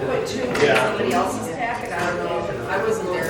put two in somebody else's packet. I don't know. I wasn't there.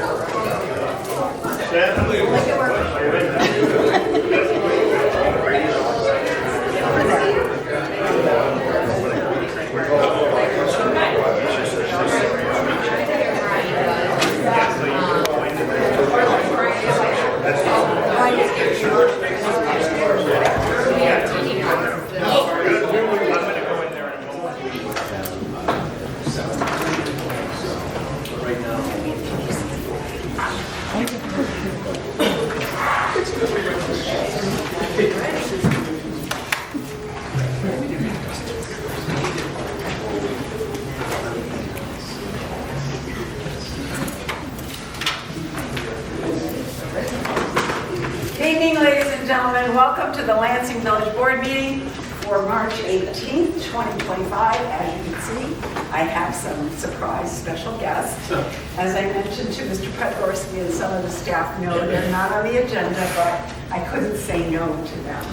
Welcome to the Lansing Village Board meeting for March 18th, 2025. As you can see, I have some surprise special guests. As I mentioned to Mr. Podgorski and some of the staff know they're not on the agenda, but I couldn't say no to them.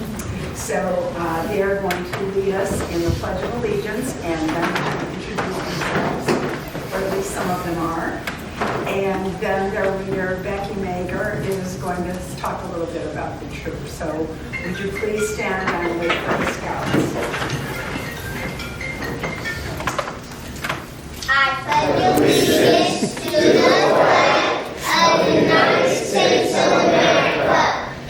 So they are going to lead us in the Pledge of Allegiance and then introduce themselves, or at least some of them are. And then their leader, Becky Mager, is going to talk a little bit about the troop. So would you please stand and wait for the scouts? I pledge allegiance to the flag of the United States of America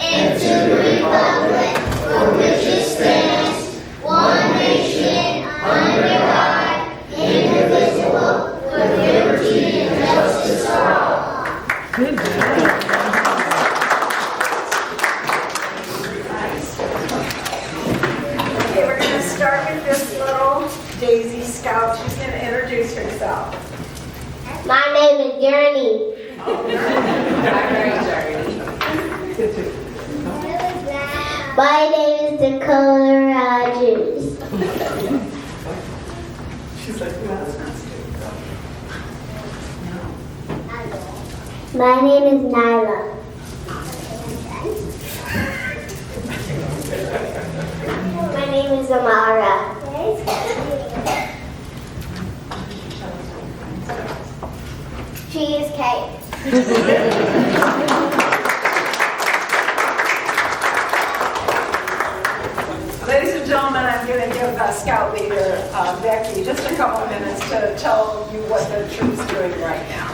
and to the republic for which it stands, one nation, under God, indivisible, with liberty and justice for all. Good job. Okay, we're going to start with this little Daisy Scout. She's going to introduce herself. My name is Journey. My name is Dakota Rogers. She's like, well, that's not stupid. No. My name is Nyla. My name is Amara. She is Kate. Ladies and gentlemen, I'm going to give Scout Leader Becky just a couple minutes to tell you what the troop's doing right now.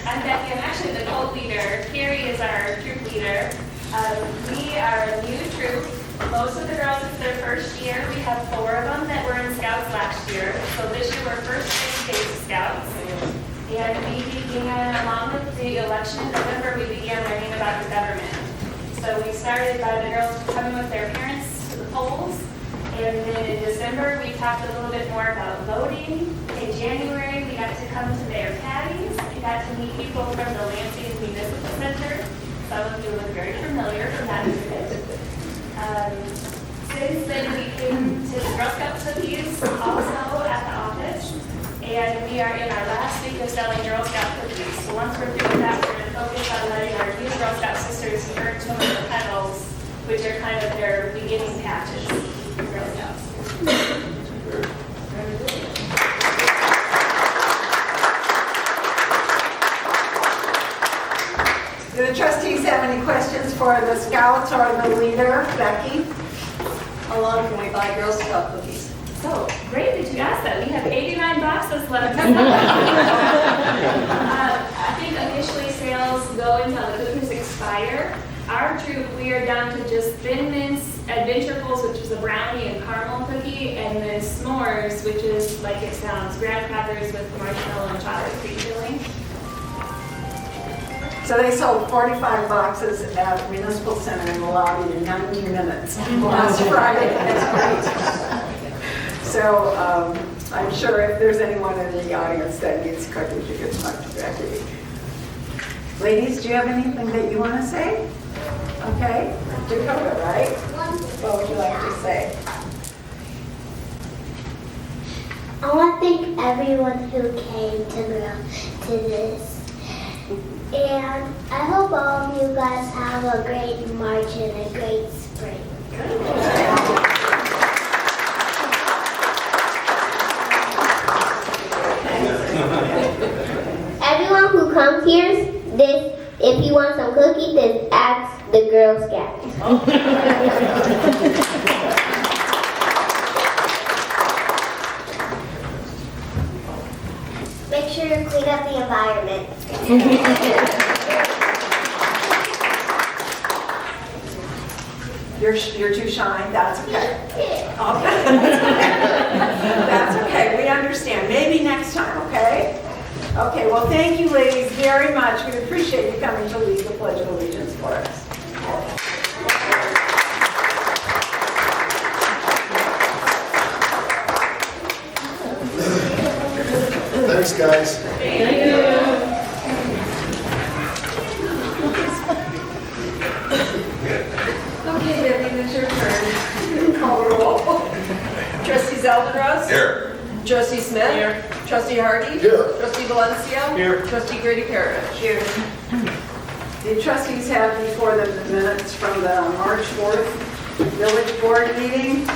I'm Becky. I'm actually the co-leader. Carrie is our troop leader. We are a new troop. Most of the girls, it's their first year. We have 4 of them that were in Scouts last year. So this year we're first in Daisies Scouts. And we began, along with the election in November, we began learning about the government. So we started by the girls coming with their parents to the polls. And then in December, we talked a little bit more about voting. In January, we got to come to their patties. We got to meet people from the Lansing Municipal Center. Some of you look very familiar from that visit. Since then, we came to the Girl Scout cookies also at the office. And we are in our last week of selling Girl Scout cookies. So once we're through with that, we're going to focus on letting our new Girl Scout sisters earn some of the petals, which are kind of their beginning patches for Girl Scouts. Do the trustees have any questions for the Scouts or the leader, Becky? How long can we buy Girl Scout cookies? So, great that you asked that. We have 89 boxes left. I think officially sales go until the cookies expire. Our troop, we are down to just Thin Mints, Adventurefuls, which is a brownie and caramel cookie, and then S'mores, which is like it sounds, graham crackers with marshmallow and chocolate cream filling. So they sold 45 boxes at Municipal Center in the lobby in 90 minutes last Friday. That's great. So I'm sure if there's anyone in the audience that needs cookies, you can talk to Becky. Ladies, do you have anything that you want to say? Okay, Dakota, right? What would you like to say? I want to thank everyone who came to this. And I hope all of you guys have a great March and a great spring. here's this. If you want some cookies, then ask the Girl Scouts. Make sure to clean up the environment. You're too shy, that's okay. Okay. That's okay, we understand. Maybe next time, okay? Okay, well, thank you, ladies, very much. We appreciate you coming to lead the Pledge of Allegiance for us. Thanks, guys. Okay, Vivian, it's your turn. Call the roll. Trustee Zeldenrust? Here. Trustee Smith? Here. Trustee Hardy? Here. Trustee Valencia? Here. Trustee Grady-Perovich? Here. The trustees have before them the minutes from the March 4th Village Board meeting.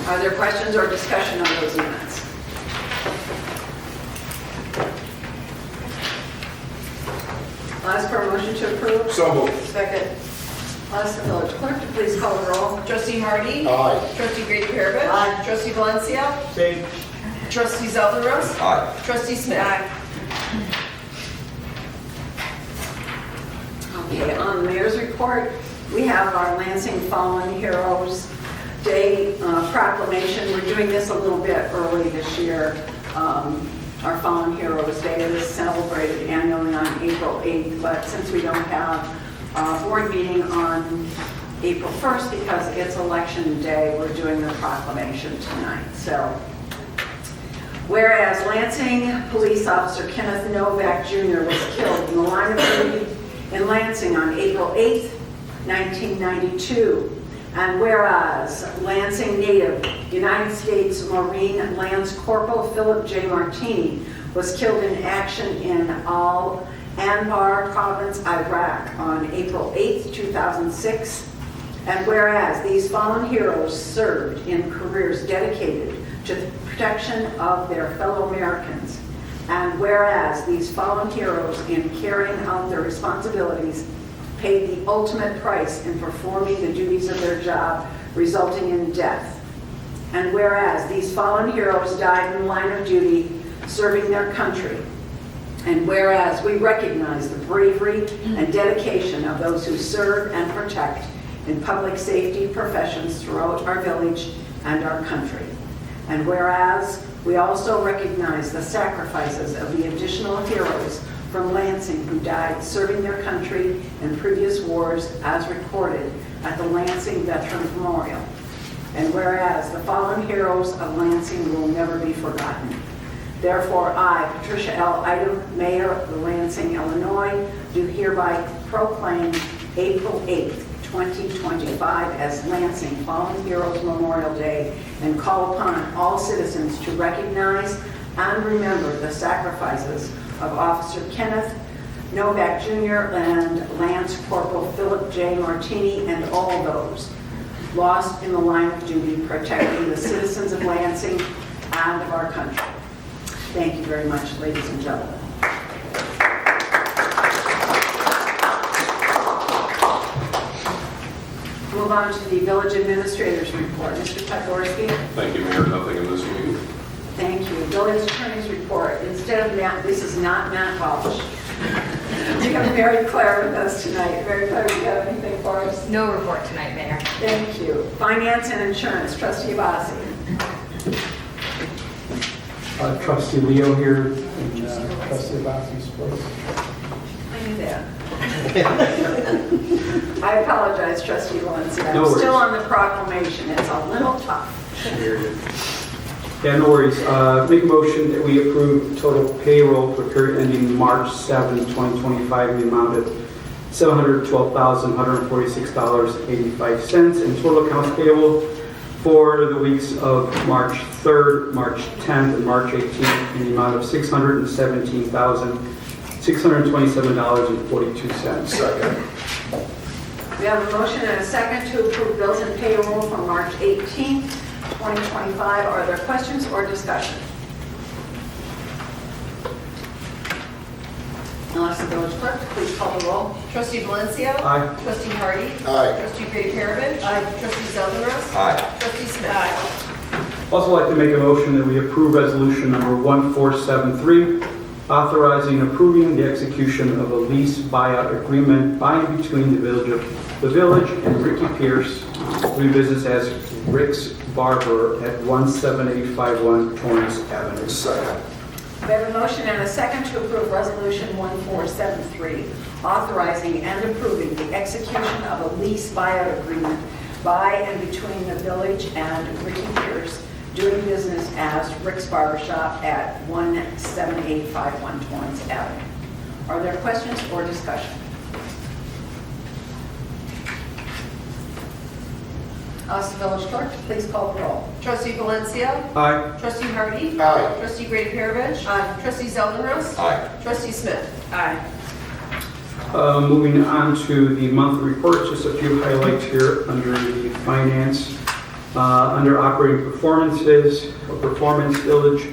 Are there questions or discussion on those minutes? I'll ask for a motion to approve. So moved. Second. I'll ask the village clerk to please call the roll. Trustee Hardy? Aye. Trustee Grady-Perovich? Aye. Trustee Valencia? Same. Trustee Zeldenrust? Aye. Trustee Smith? Okay, on the mayor's report, we have our Lansing Fallen Heroes Day proclamation. We're doing this a little bit early this year. Our Fallen Heroes Day is celebrated annually on April 8th, but since we don't have a board meeting on April 1st because it's election day, we're doing the proclamation tonight. So, whereas Lansing Police Officer Kenneth Novak Jr. was killed in the line of duty in Lansing on April 8th, 1992. And whereas Lansing native United States Marine Lance Corporal Philip J. Martini was killed in action in Al-Anbar Province, Iraq on April 8th, 2006. And whereas these fallen heroes served in careers dedicated to the protection of their fellow Americans. And whereas these fallen heroes, in carrying out their responsibilities, paid the ultimate price in performing the duties of their job, resulting in death. And whereas these fallen heroes died in the line of duty, serving their country. And whereas we recognize the bravery and dedication of those who serve and protect in public safety professions throughout our village and our country. And whereas we also recognize the sacrifices of the additional heroes from Lansing who died serving their country in previous wars as recorded at the Lansing Veterans Memorial. And whereas the fallen heroes of Lansing will never be forgotten. Therefore, I, Patricia L. Eidam, Mayor of Lansing, Illinois, do hereby proclaim April 8th, 2025 as Lansing Fallen Heroes Memorial Day and call upon all citizens to recognize and remember the sacrifices of Officer Kenneth Novak Jr. and Lance Corporal Philip J. Martini and all those lost in the line of duty protecting the citizens of Lansing and of our country. Thank you very much, ladies and gentlemen. Move on to the village administrator's report. Mr. Podgorski. Thank you, Mayor. Nothing in this meeting. Thank you. Village attorney's report. Instead of Matt, this is not Matt Walsh. We have Mary Claire with us tonight. Mary Claire, do you have anything for us? No report tonight, Mayor. Thank you. Finance and insurance, Trustee Abbasy. Trustee Leo here in Trustee Abbasy's place. I knew that. I apologize, Trustee Valencia. I'm No worries. still on the proclamation. It's a little tough. Yeah, no worries. Make a motion that we approve total payroll for period ending March 7, 2025 in the amount of $712,146.85 and total accounts payable for the weeks of March 3rd, March 10th, and March 18th in the amount of $617,627.42. Second. We have a motion and a second to approve bills and payroll for March 18th, 2025. Are there questions or discussion? Unless the village clerk, please call the roll. Trustee Valencia. Aye. Trustee Hardy. Aye. Trustee Grady-Perovich. Trustee Zeldenrust. Aye. Trustee Smith. Also like to make a motion that we approve resolution number 1473, authorizing and approving the execution of a lease buyout agreement by and between the village and Ricky Pierce, doing business as Rick's Barber at 17851 Torrance Avenue. Second. We have a motion and a second to approve Resolution 1473, authorizing and approving the execution of a lease buyout agreement by and between the village and Ricky Pierce, doing business as Rick's Barbershop at 17851 Torrance Avenue. Are there questions or discussion? Ask the village clerk to please call the roll. Trustee Valencia. Aye. Trustee Hardy. Aye. Trustee Grady-Perovich. Trustee Zeldenrust. Aye. Trustee Smith. Aye. Moving on to the monthly reports, just a few highlights here under the finance. Under operating performances, performance, village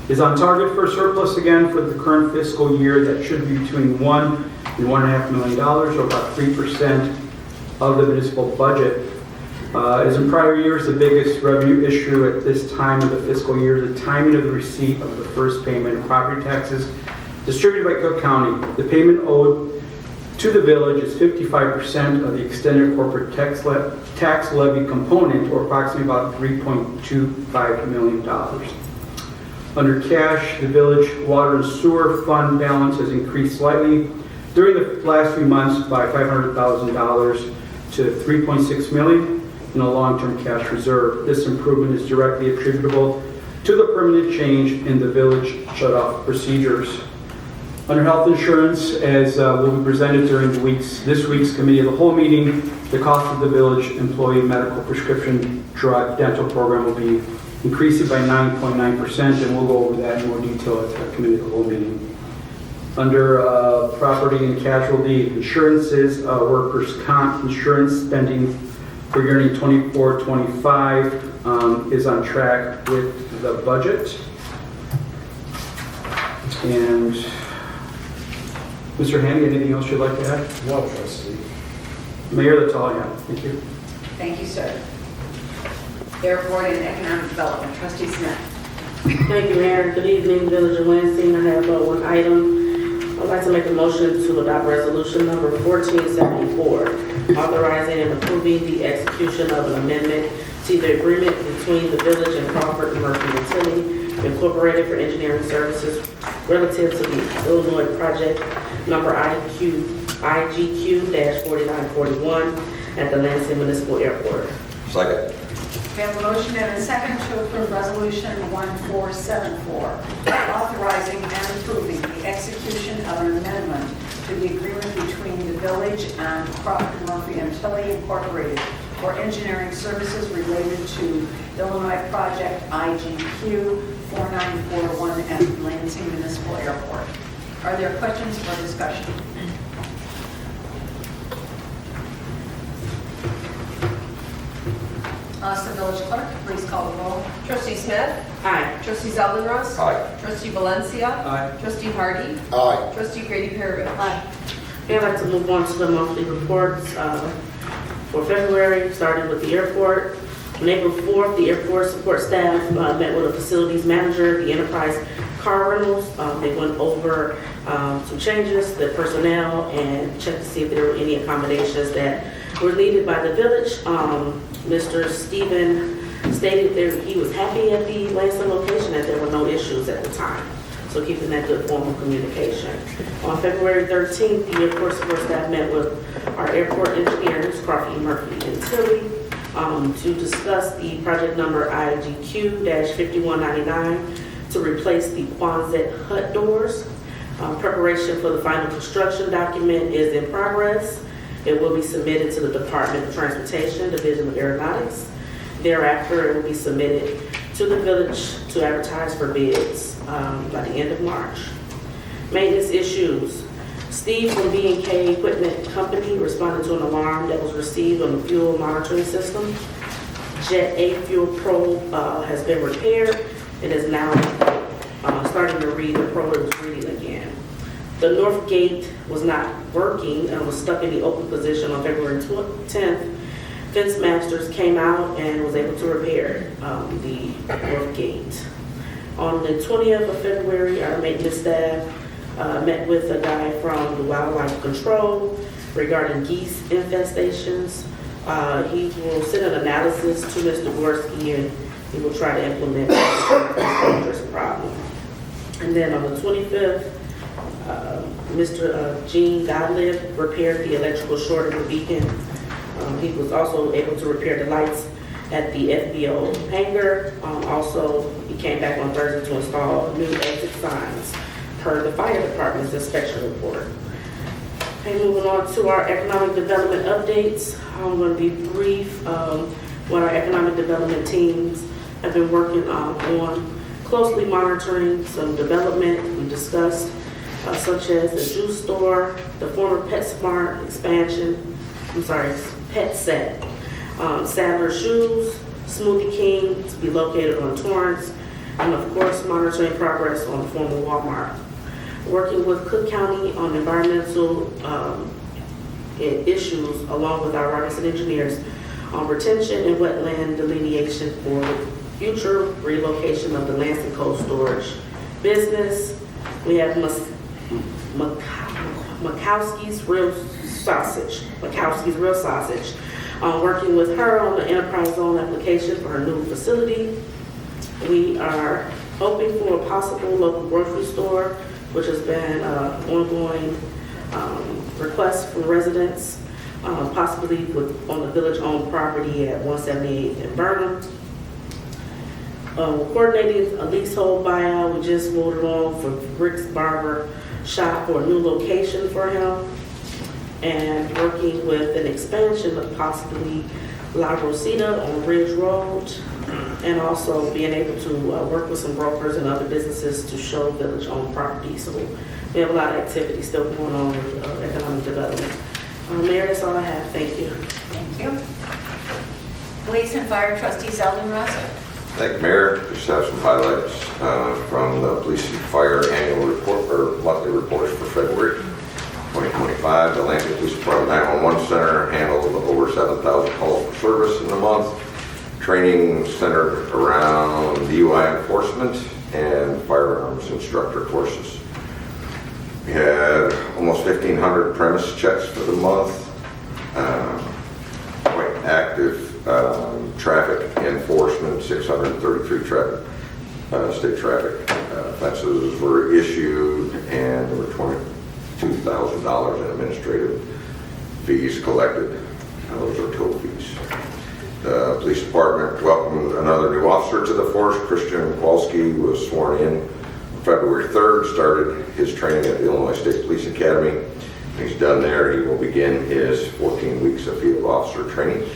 is on target for surplus again for the current fiscal year. That should be between $1 and $1.5 million, or about 3% of the municipal budget. As in prior years, the biggest revenue issue at this time of the fiscal year is the timing of the receipt of the first payment of property taxes distributed by Cook County. The payment owed to the village is 55% of the extended corporate tax levy component, or approximately about $3.25 million. Under cash, the village water and sewer fund balance has increased slightly during the last few months by $500,000 to $3.6 million in a long-term cash reserve. This improvement is directly attributable to the permanent change in the village shut-off procedures. Under health insurance, as will be presented during this week's committee of the whole meeting, the cost of the village employee medical prescription drug dental program will be increasing by 9.9%, and we'll go over that in more detail at the committee of the whole meeting. Under property and casualty insurances, workers' comp insurance spending for year ending 24-25 is on track with the budget. And Mr. Hanigan, anything else you'd like to add? No, trustee. Mayor, that's all I have. Thank you. Thank you, sir. Airport and Economic Development, Trustee Smith. Thank you, Mayor. Good evening, Village of Lansing. I have one item. I'd like to make a motion to adopt resolution number 1474, authorizing and approving the execution of an amendment to the agreement between the village and Crawford Murphy and Tilly Incorporated for engineering services relative to the Illinois project number IGQ-4941 at the Lansing Municipal Airport. Second. We have a motion and a second to approve Resolution 1474, authorizing and approving the execution of an amendment to the agreement between the village and Crawford Murphy and Tilly Incorporated for engineering services related to Illinois project IGQ 4941 at Lansing Municipal Airport. Are there questions or discussion? Ask the village clerk, please call the roll. Trustee Smith. Aye. Trustee Zeldenrust. Aye. Trustee Valencia. Aye. Trustee Hardy. Aye. Trustee Grady-Perovich. I'd like to move on to the monthly reports for February, starting with the airport. On April 4th, the airport support staff met with a facilities manager, the enterprise car rentals. They went over some changes, the personnel, and checked to see if there were any accommodations that were needed by the village. Mr. Stephen stated that he was happy at the Lansing location, that there were no issues at the time. So keeping that good form of communication. On February 13th, the airport support staff met with our airport engineers, Crawford, Murphy, and Tilly, to discuss the project number IGQ-5199 to replace the Quonset hut doors. Preparation for the final construction document is in progress. It will be submitted to the Department of Transportation, Division of Aeronautics. Thereafter, it will be submitted to the village to advertise for bids by the end of March. Maintenance issues. Steve from B&K Equipment Company responded to an alarm that was received on the fuel monitoring system. Jet A fuel probe has been repaired. It is now starting to read, the probe is reading again. The north gate was not working and was stuck in the open position on February 10th. Fence masters came out and was able to repair the north gate. On the 20th of February, our maintenance staff met with a guy from the Wildlife Control regarding geese infestations. He will send an analysis to Mr. Gorski and he will try to implement this dangerous problem. And then on the 25th, Mr. Gene Godlive repaired the electrical short of the beacon. He was also able to repair the lights at the FBO hangar. Also, he came back on Thursday to install new exit signs per the fire department's inspection report. Okay, moving on to our economic development updates. I'm going to be brief. What our economic development teams have been working on, closely monitoring some development we discussed, such as the juice store, the former PetSmart expansion, Pet Set, Sadler Shoes, Smoothie King to be located on Torrance, and of course monitoring progress on the former Walmart. Working with Cook County on environmental issues along with our artists and engineers on retention and wetland delineation for future relocation of the Lansing cold storage business. We have Mikowski's Real Sausage. Working with her on the enterprise zone application for her new facility. We are hoping for a possible local grocery store, which has been an ongoing request from residents, possibly on the village-owned property at 178 in Burnham. Coordinating a leasehold buyout, we just voted on for Rick's Barber Shop for a new location for him, and working with an expansion of possibly La Rosita on Ridge Road, and also being able to work with some brokers and other businesses to show village-owned property. So we have a lot of activity still going on with economic development. Mayor, that's all I have. Thank you. Thank you. Police and Fire Trustee Zeldenrust. Thank you, Mayor. Just have some highlights from the Police and Fire annual report or monthly reports for February 2025. The Lansing Police Department 911 Center handled over 7,000 calls for service in the month. Training centered around DUI enforcement and firearms instructor courses. We had almost 1,500 premise checks for the month. Quite active traffic enforcement, 633 traffic, state traffic offenses were issued, and there were $22,000 in administrative fees collected. Those are total fees. The police department welcomed another new officer to the force. Christian Kowalski was sworn in on February 3rd, started his training at the Illinois State Police Academy. When he's done there, he will begin his 14 weeks of field officer training.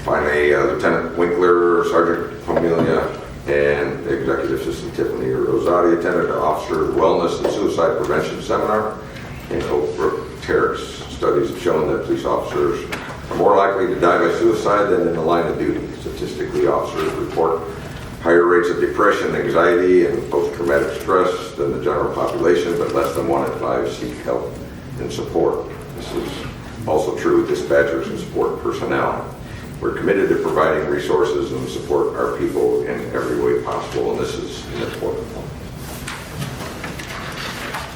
Finally, Lieutenant Winkler, Sergeant Pomelia, and Executive Assistant Tiffany Rosati attended the Officer Wellness and Suicide Prevention Seminar in Oak Brook Terrace. Studies have shown that police officers are more likely to die by suicide than in the line of duty. Statistically, officers report higher rates of depression, anxiety, and post-traumatic stress than the general population, but less than 1 in 5 seek help and support. This is also true with dispatchers and support personnel. We're committed to providing resources and support our people in every way possible, and this is an important one.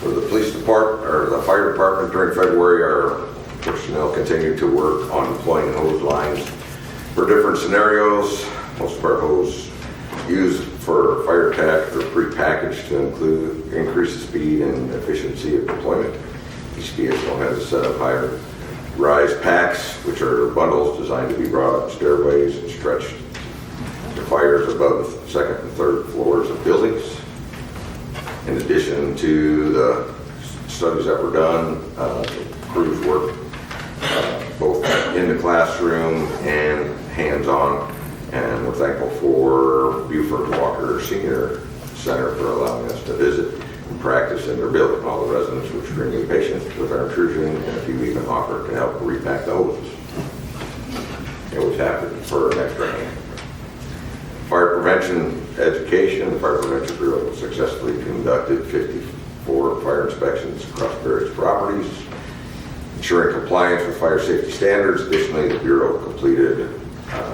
For the police department, or the fire department, during February, our personnel continued to work on deploying hose lines for different scenarios. Most of our hose used for fire attack are pre-packaged to increase the speed and efficiency of deployment. Each vehicle has a set of higher rise packs, which are bundles designed to be brought up stairways and stretched to fires above the second and third floors of buildings. In addition to the studies that were done, crews worked both in the classroom and hands-on, and we're thankful for Buford Walker Senior Center for allowing us to visit and practice in their building. All the residents were extremely patient with our intrusion, and a few even offered to help repack the hoses. It was happening for an extra hand. Fire prevention education. The Fire Prevention Bureau successfully conducted 54 fire inspections across various properties, ensuring compliance with fire safety standards. Additionally, the Bureau completed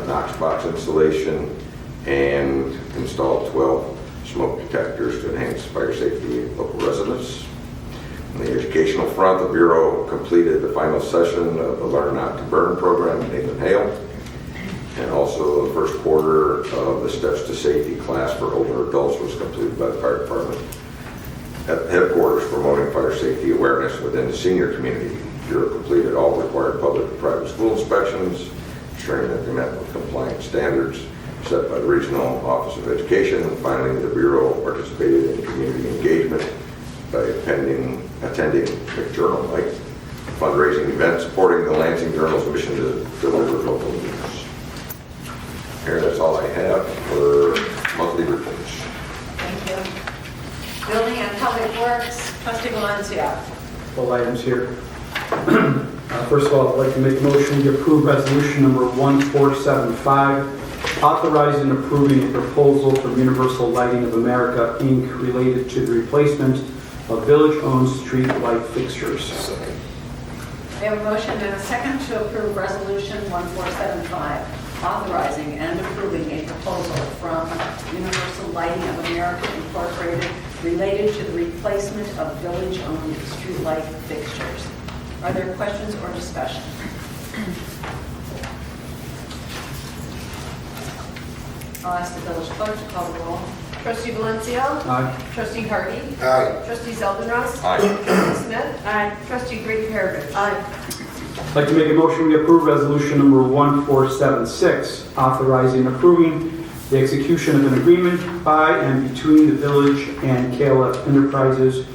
Knox box installation and installed 12 smoke detectors to enhance fire safety in local residents. On the educational front, the Bureau completed the final session of the Learn Not to Burn program in Nathan Hale, and also the first quarter of the Steps to Safety class for older adults was completed by the Fire Department at headquarters, promoting fire safety awareness within the senior community. The Bureau completed all required public and private school inspections, ensuring that they met with compliance standards set by the Regional Office of Education. And finally, the Bureau participated in community engagement by attending McJournal Night, a fundraising event supporting the Lansing Journal's mission to deliver local news. Here, that's all I have for monthly reports. Thank you. Building and Public Works, Trustee Valencia. All items here. First of all, I'd like to make a motion to approve resolution number 1475, authorizing and approving a proposal from Universal Lighting of America, Inc., related to the replacement of village-owned street light fixtures. We have a motion and a second to approve Resolution 1475, authorizing and approving a proposal from Universal Lighting of America Incorporated related to the replacement of village-owned streetlight fixtures. Are there questions or discussion? I'll ask the village clerk to call the roll. Trustee Valencia. Aye. Trustee Hardy. Aye. Trustee Zeldenrust. Aye. Trustee Smith. Aye. Trustee Grady-Perovich. I'd like to make a motion to approve resolution number 1476, authorizing and approving the execution of an agreement by and between the village and KLF Enterprises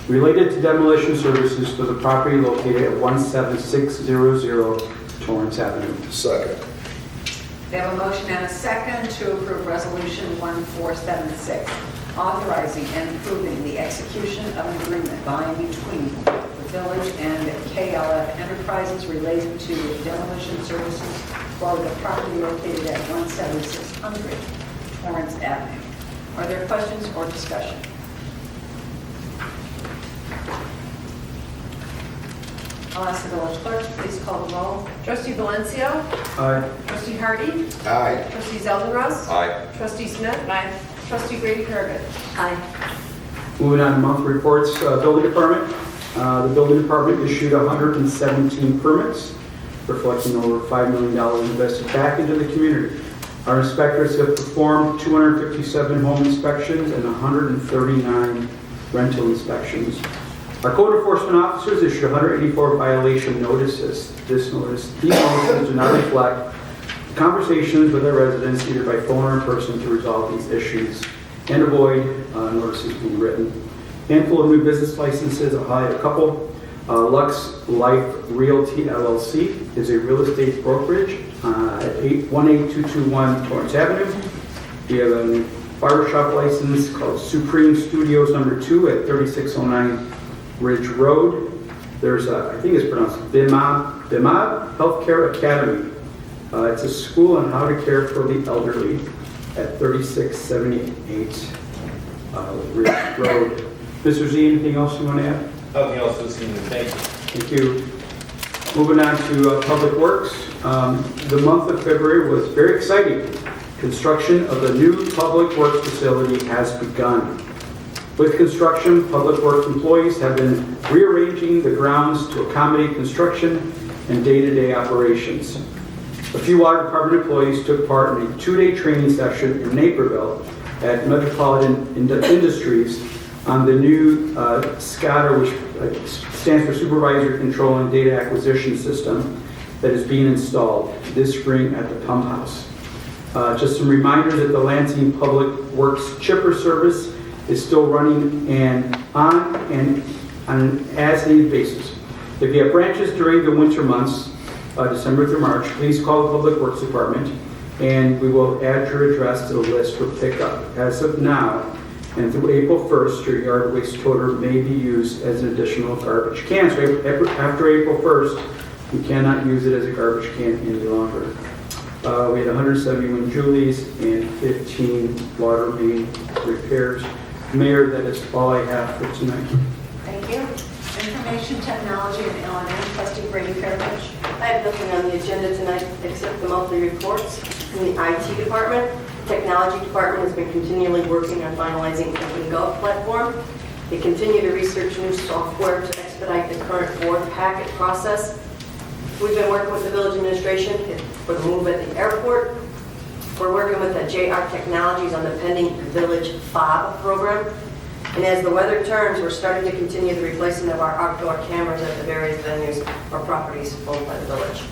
related to demolition services for the property located at 17600 Torrance Avenue. Second. We have a motion and a second to approve Resolution 1476, authorizing and approving the execution of an agreement by and between the village and KLF Enterprises related to demolition services for the property located at 17600 Torrance Avenue. Are there questions or discussion? I'll ask the village clerk to please call the roll. Trustee Valencia. Aye. Trustee Hardy. Aye. Trustee Zeldenrust. Aye. Trustee Smith. Aye. Trustee Grady-Perovich. Aye. Moving on to monthly reports, Building Department. The Building Department issued 117 permits, reflecting over $5 million invested back into the community. Our inspectors have performed 257 home inspections and 139 rental inspections. Our code enforcement officers issued 184 violation notices. These notices do not reflect conversations with our residents either by phone or in person to resolve these issues and avoid notices being written. Handful of new business licenses, I'll highlight a couple. Lux Life Realty LLC is a real estate brokerage at 18221 Torrance Avenue. We have a barber shop license called Supreme Studios number 2 at 3609 Ridge Road. There's I think it's pronounced Bimab Healthcare Academy. It's a school on how to care for the elderly at 3678 Ridge Road. Mr. Z, anything else you want to add? Nothing else this evening, thank you. Thank you. Moving on to Public Works. The month of February was very exciting. Construction of the new Public Works facility has begun. With construction, Public Works employees have been rearranging the grounds to accommodate construction and day-to-day operations. A few Water Department employees took part in a 2-day training session in Naperville at Metropolitan Industries on the new SCADA, which stands for Supervisor Control and Data Acquisition System, that is being installed this spring at the pump house. Just some reminders that the Lansing Public Works chipper service is still running and on an as-needed basis. If you have branches during the winter months, December through March, please call the Public Works Department and we will add your address to the list for pickup. As of now, and through April 1st, your yard waste toter may be used as an additional garbage can. So after April 1st, you cannot use it as a garbage can any longer. We had 171 Julies and 15 water main repairs. Mayor, that is all I have for tonight. Thank you. Information Technology and LNN, Trustee Brady-Perovich. I have nothing on the agenda tonight except the monthly reports from the IT Department. The Technology Department has been continually working on finalizing the OpenGov platform. They continue to research new software to expedite the current board packet process. We've been working with the village administration for the move at the airport. We're working with the JR Technologies on the pending village FOB program. And as the weather turns, we're starting to continue the replacement of our outdoor cameras at the various venues or properties owned by the village.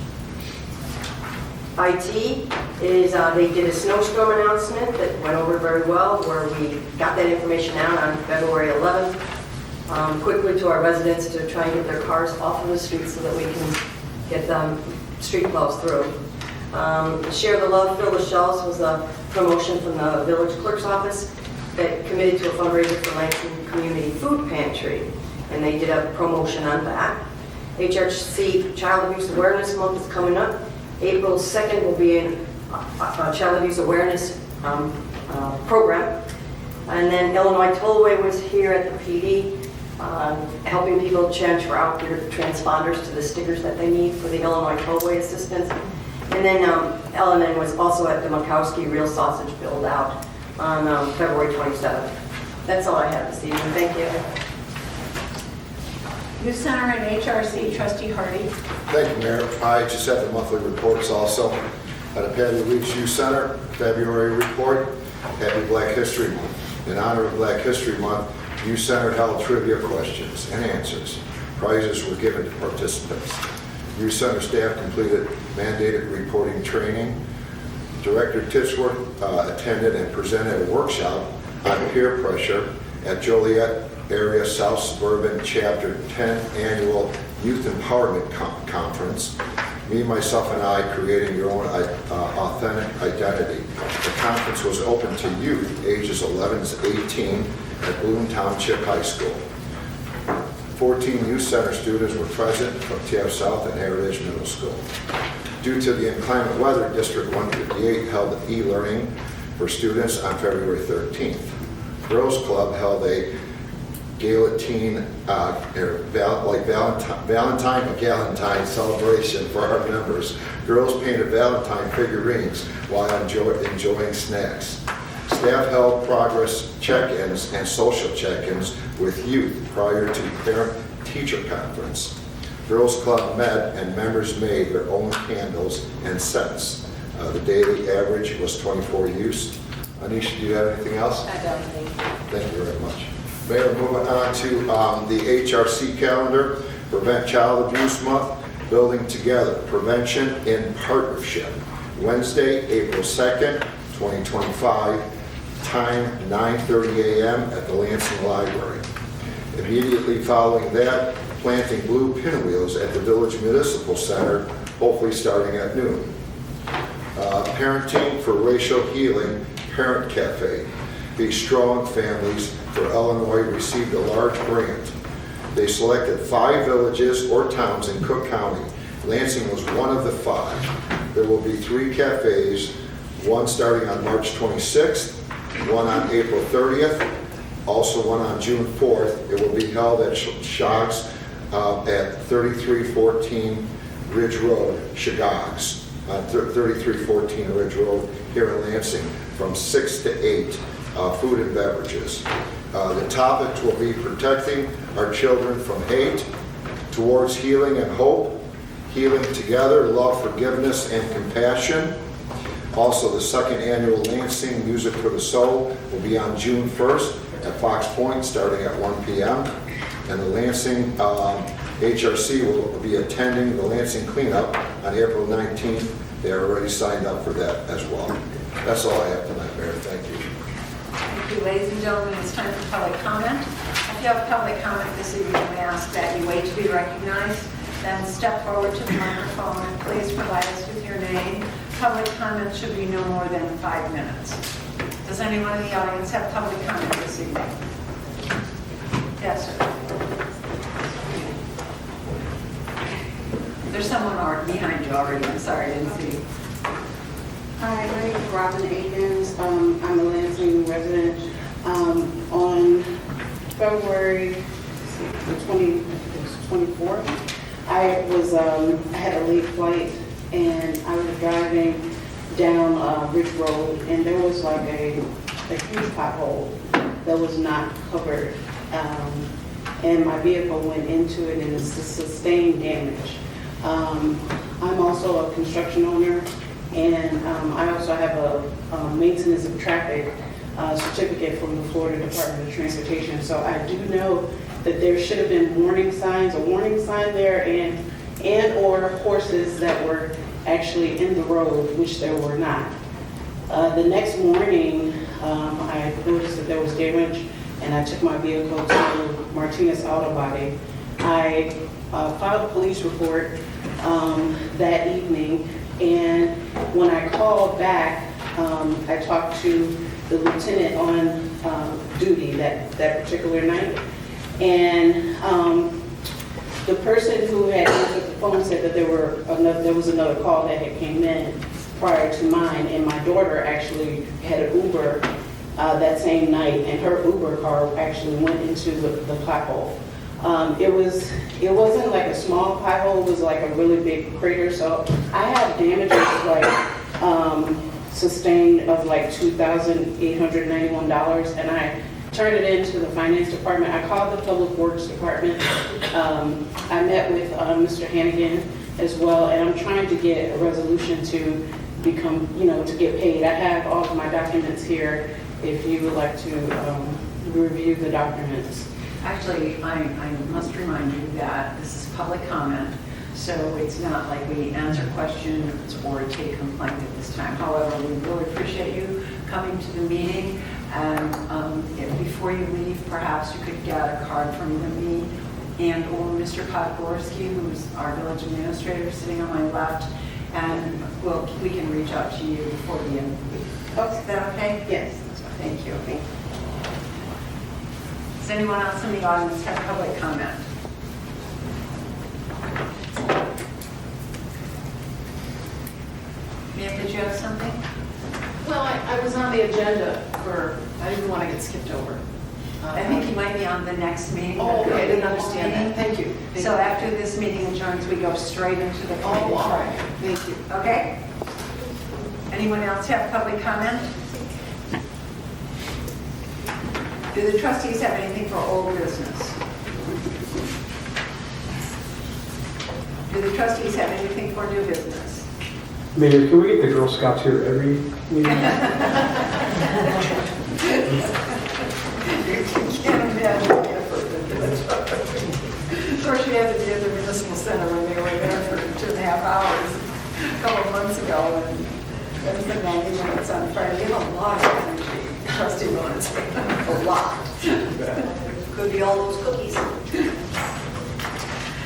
IT is, they did a snowstorm announcement that went over very well, where we got that information out on February 11th, quickly to our residents to try and get their cars off of the streets so that we can get them street plows through. Share the Love, Fill the Shelves was a promotion from the village clerk's office that committed to a fundraiser for Lansing Community Food Pantry, and they did a promotion on that. HRC Child Abuse Awareness Month is coming up. April 2nd will be a Child Abuse Awareness program. And then Illinois Tollway was here at the PD, helping people transfer out their transponders to the stickers that they need for the Illinois Tollway assistance. And then LNN was also at the Mikowski Real Sausage Build Out on February 27th. That's all I have this evening. Thank you. Youth Center and HRC, Trustee Hardy. Thank you, Mayor. I just have the monthly reports also. At the Patty Leach Youth Center, February report, Happy Black History Month. In honor of Black History Month, Youth Center held trivia questions and answers. Prizes were given to participants. Youth Center staff completed mandated reporting training. Director Titsworth attended and presented a workshop on peer pressure at Joliet Area South Suburban Chapter 10th Annual Youth Empowerment Conference. Me, myself, and I creating your own authentic identity. The conference was open to youth ages 11 to 18 at Bloom Township High School. 14 Youth Center students were present from TF South and Heritage Middle School. Due to the inclement weather, District 158 held e-learning for students on February 13th. Girls Club held a Galatine, Valentine celebration for our members. Girls painted Valentine figurines while enjoying snacks. Staff held progress check-ins and social check-ins with youth prior to parent-teacher conference. Girls Club met and members made their own candles and scents. The daily average was 24 use. Anisha, do you have anything else? I don't think. Thank you very much. Mayor, moving on to the HRC calendar, Prevent Child Abuse Month, Building Together, Prevention in Partnership. Wednesday, April 2nd, 2025, time 9:30 a.m. at the Lansing Library. Immediately following that, planting blue pinwheels at the Village Municipal Center, hopefully starting at noon. Parenting for Racial Healing Parent Cafe. Be Strong Families for Illinois received a large grant. They selected 5 villages or towns in Cook County. Lansing was one of the 5. There will be 3 cafes, one starting on March 26th, one on April 30th, also one on June 4th. It will be held at Shoggs at 3314 Ridge Road, Shoggogs, 3314 Ridge Road here in Lansing from 6 to 8, food and beverages. The topics will be protecting our children from hate, towards healing and hope, healing together, love, forgiveness, and compassion. Also, the 2nd annual Lansing Music for the Soul will be on June 1st at Fox Point starting at 1 p.m. And the Lansing HRC will be attending the Lansing Cleanup on April 19th. They are already signed up for that as well. That's all I have tonight, Mayor. Thank you. Thank you, ladies and gentlemen. It's time for public comment. If you have public comment this evening, we ask that you wait to be recognized, then step forward to the microphone and please provide us with your name. Public comment should be no more than 5 minutes. Does anyone in the audience have public comment this evening? Yes, sir. There's someone behind you already. I'm sorry, I didn't see you. Hi, my name is Robin Akins. I'm a Lansing resident. On February the 24th, I had a late flight and I was driving down Ridge Road, and there was like a huge pothole that was not covered, and my vehicle went into it and sustained damage. I'm also a construction owner, and I also have a maintenance of traffic certificate from the Florida Department of Transportation. So I do know that there should have been warning signs, a warning sign there, and or horses that were actually in the road, which there were not. The next morning, I noticed that there was damage, and I took my vehicle to Martinez Auto Body. I filed a police report that evening, and when I called back, I talked to the lieutenant on duty that particular night, and the person who had answered the phone said that there was another call that had came in prior to mine, and my daughter actually had an Uber that same night, and her Uber car actually went into the pothole. It wasn't like a small pothole, it was like a really big crater. So I have damages like sustained of like $2,891, and I turned it into the finance department. I called the public works department. I met with Mr. Hanigan as well, and I'm trying to get a resolution to become, to get paid. I have all of my documents here if you would like to review the documents. Actually, I must remind you that this is public comment, so it's not like we answer questions or take complaint at this time. However, we really appreciate you coming to the meeting, and if before you leave, perhaps you could get a card from either me and or Mr. Podgorski, who's our village administrator sitting on my left, and we can reach out to you before the end of the week. Okay. Is that okay? Yes. Thank you. Does anyone else in the audience have public comment? Ma'am, did you have something? Well, I was on the agenda I didn't want to get skipped over. I think you might be on the next meeting. Oh, okay, I didn't understand that. Thank you. So after this meeting adjourns, we go straight into the committee. Oh, all right. Thank you. Okay? Anyone else have public comment? Do the trustees have anything for old business? Do the trustees have anything for new business? Mayor, can we get the Girl Scouts here every meeting? You can't imagine the effort that of course, we had to be at the municipal center when they were there for 2.5 hours a couple of months ago, and that was the 90 minutes on Friday. We have a lot of energy, Trustee Valencia, a lot. Could be all those cookies.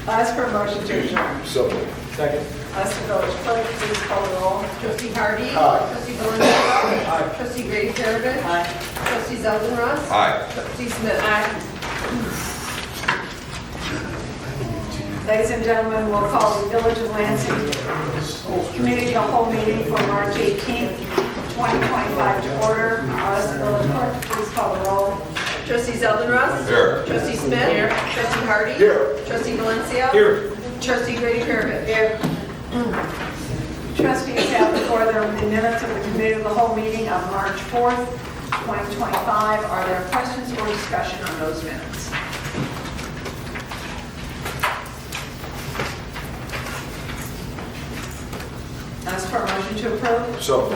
Ask for a motion to adjourn. So, Second. Ask the village clerk, please call the roll. Trustee Hardy? Aye. Trustee Valencia? Trustee Grady-Perovich? Aye. Trustee Zeldenrust? Aye. Trustee Smith? Ladies and gentlemen, we'll call the Village of Lansing Committee the whole meeting for March 18th, 2025 to order. Ask the village clerk, please call the roll. Trustee Zeldenrust? Here. Trustee Smith? Here. Trustee Hardy? Here. Trustee Valencia? Here. Trustee Grady-Perovich? Here. Trustees have before them the minutes of the committee of the whole meeting of March 4th, 2025. Are there questions or discussion on those minutes? Ask for a motion to approve. so,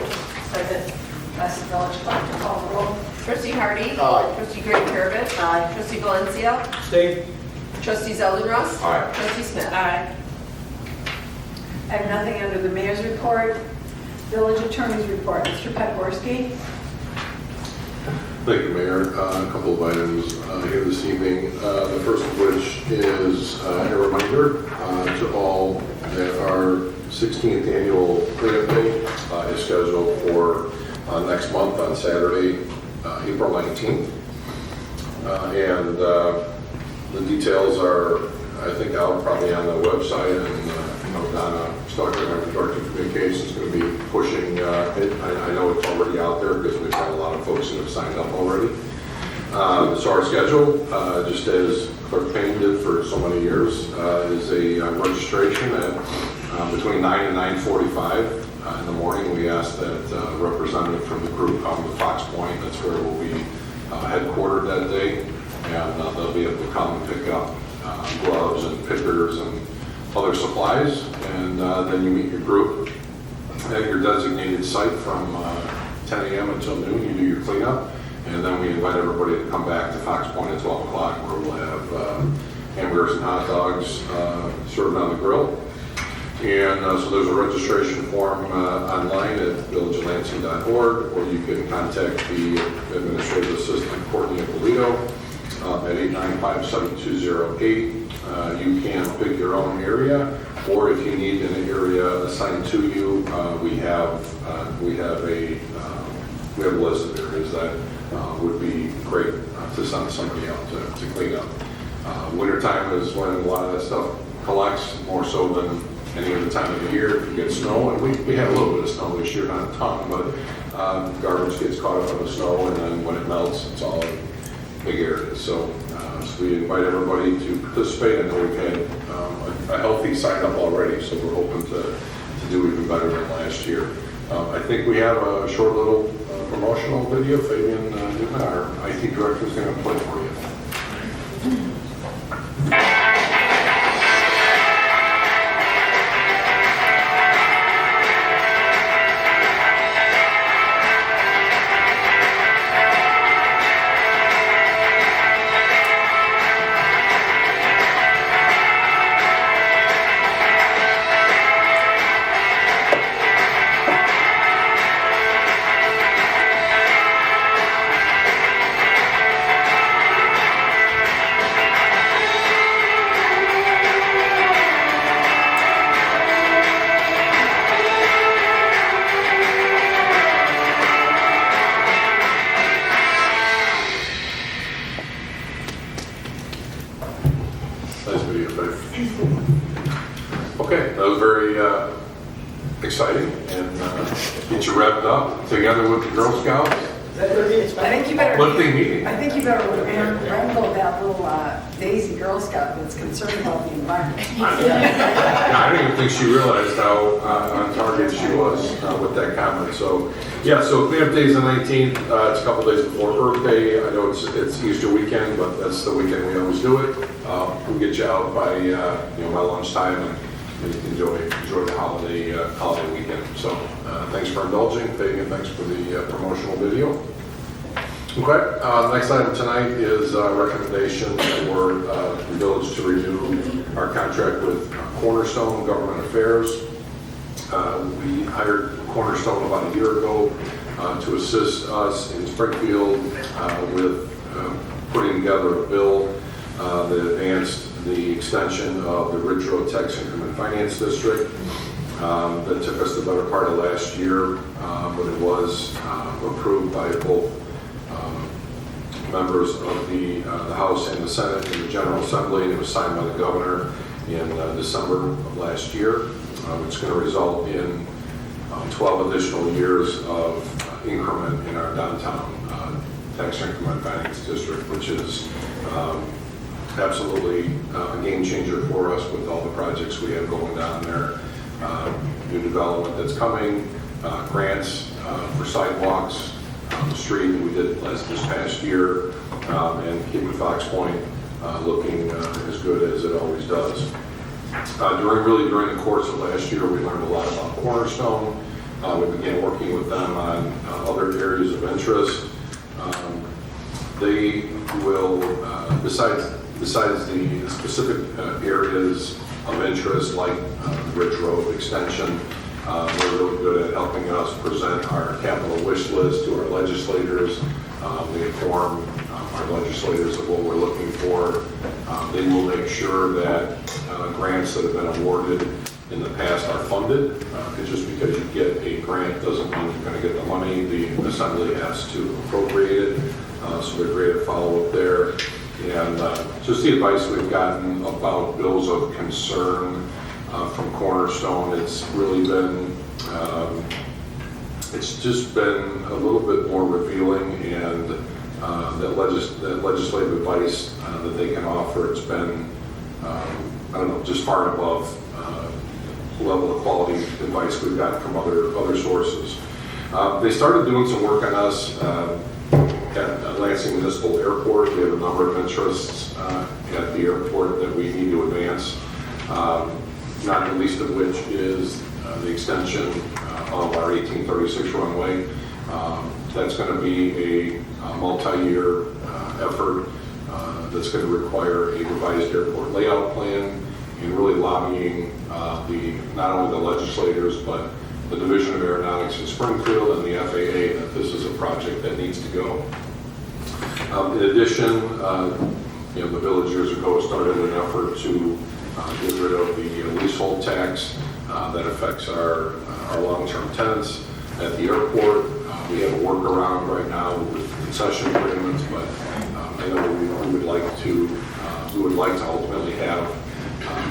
Second. Ask the village clerk to call the roll. Trustee Hardy? Aye. Trustee Grady-Perovich? Aye. Trustee Valencia? Stay. Trustee Zeldenrust? Aye. Trustee Smith? Aye. I have nothing under the mayor's report. Village attorney's report. Mr. Podgorski? Thank you, Mayor. A couple of items here this evening. The first of which is a reminder to all that our 16th annual cleanup day is scheduled for next month on Saturday, April 19th. The details are, I think, out probably on the website and Donna Stockton, our Director of Communications, is going to be pushing it. I know it's already out there because we've got a lot of folks that have signed up already. So our schedule, just as Clerk Payne did for so many years, is a registration at between 9 and 9:45 in the morning. We ask that a representative from the group come to Fox Point. That's where we'll be headquartered that day, and they'll be able to come and pick up gloves and pickers and other supplies, and then you meet your group at your designated site from 10 a.m. until noon. You do your cleanup, and then we invite everybody to come back to Fox Point at 12 o'clock, where we'll have hamburgers and hot dogs served on the grill. And so there's a registration form online at villagelansing.org, or you can contact the Administrative Assistant, Courtney Ippolito, at 895-7208. You can pick your own area, or if you need an area assigned to you, we have a list of areas that would be great to send somebody out to clean up. Wintertime is when a lot of that stuff collects, more so than any other time of the year. If you get snow, and we had a little bit of snow this year, not a ton, but garbage gets caught up in the snow, and then when it melts, it's all in big areas. So we invite everybody to participate. I know we've had a healthy sign up already, so we're hoping to do even better than last year. I think we have a short little promotional video. Fabian Newman, our IT Director, is going to play for you. Okay, that was very exciting, and get you wrapped up together with the Girl Scouts. I think you better. Lifting meeting. I think you better wrangle that little Daisy Girl Scout that's concerned about the environment. I don't even think she realized how on target she was with that comment. So, yeah, so cleanup day is the 19th. It's a couple days before Earth Day. I know it's Easter weekend, but that's the weekend we always do it. We'll get you out by by lunchtime, and you can enjoy the holiday weekend. So, thanks for indulging. Fabian, thanks for the promotional video. Okay, next item tonight is a recommendation for the village to renew our contract with Cornerstone Government Affairs. We hired Cornerstone about a year ago to assist us in Springfield with putting together a bill that advanced the extension of the Ridge Road Tax Increment Finance District. That took us the better part of last year, but it was approved by both members of the House and the Senate and the General Assembly, and it was signed by the governor in December of last year. It's going to result in 12 additional years of increment in our downtown tax increment finance district, which is absolutely a game changer for us with all the projects we have going down there. New development that's coming, grants for sidewalks on the street that we did this past year, and keeping Fox Point looking as good as it always does. During the course of last year, we learned a lot about Cornerstone. We began working with them on other areas of interest. They will, besides the specific areas of interest like Ridge Road extension, they're really good at helping us present our capital wish list to our legislators. They inform our legislators of what we're looking for. They will make sure that grants that have been awarded in the past are funded. Because just because you get a grant doesn't mean you're going to get the money. The Assembly has to appropriate it. So they're great at follow-up there. And just the advice we've gotten about bills of concern from Cornerstone. It's really been, it's just been a little bit more revealing, and that legislative advice that they can offer, it's been, I don't know, just far and above level of quality advice we've gotten from other sources. They started doing some work on us at Lansing Municipal Airport. We have a number of interests at the airport that we need to advance, not the least of which is the extension of our 1836 runway. That's going to be a multi-year effort that's going to require a revised airport layout plan, and really lobbying not only the legislators but the Division of Aeronautics in Springfield and the FAA that this is a project that needs to go. In addition, the village years ago started an effort to get rid of the leasehold tax that affects our long-term tenants at the airport. We have a workaround right now with concession agreements, but I know we would like to ultimately have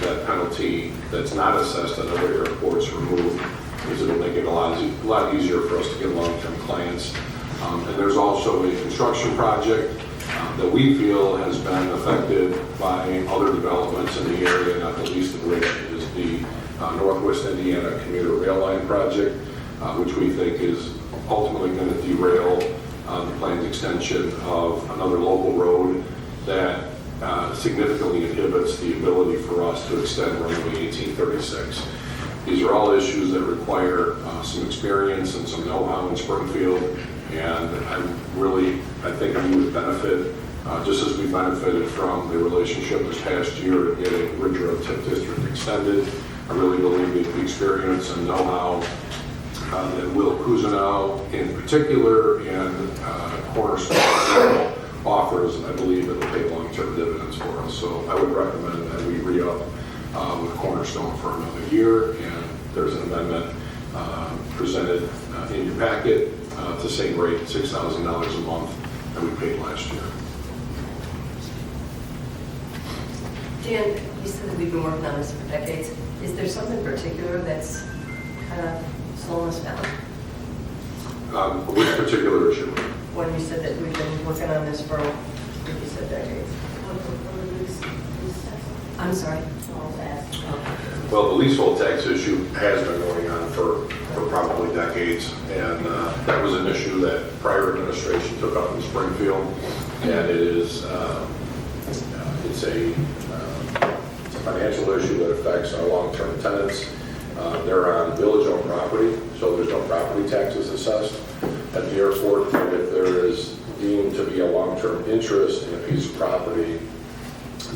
that penalty that's not assessed at other airports removed, because it'll make it a lot easier for us to get long-term clients. And there's also a construction project that we feel has been affected by other developments in the area, not the least of which is the Northwest Indiana commuter rail line project, which we think is ultimately going to derail the planned extension of another local road that significantly inhibits the ability for us to extend runway 1836. These are all issues that require some experience and some know-how in Springfield, and I think we would benefit, just as we benefited from the relationship this past year in getting Ridge Road TIF District extended. I really believe the experience and know-how that Will Cousineau in particular and Cornerstone offers, I believe it'll pay long-term dividends for us. So I would recommend that we re-up with Cornerstone for another year, and there's an amendment presented in your packet at the same rate, $6,000 a month that we paid last year. Dan, you said that we've been working on this for decades. Is there something particular that's kind of slowing us down? Which particular issue? When you said that we've been working on this for, I think you said decades. I'm sorry. Well, the leasehold tax issue has been going on for probably decades, and that was an issue that prior administration took up in Springfield, and it is it's a financial issue that affects our long-term tenants. They're on village-owned property, so there's no property taxes assessed at the airport. And if there is deemed to be a long-term interest in a piece of property,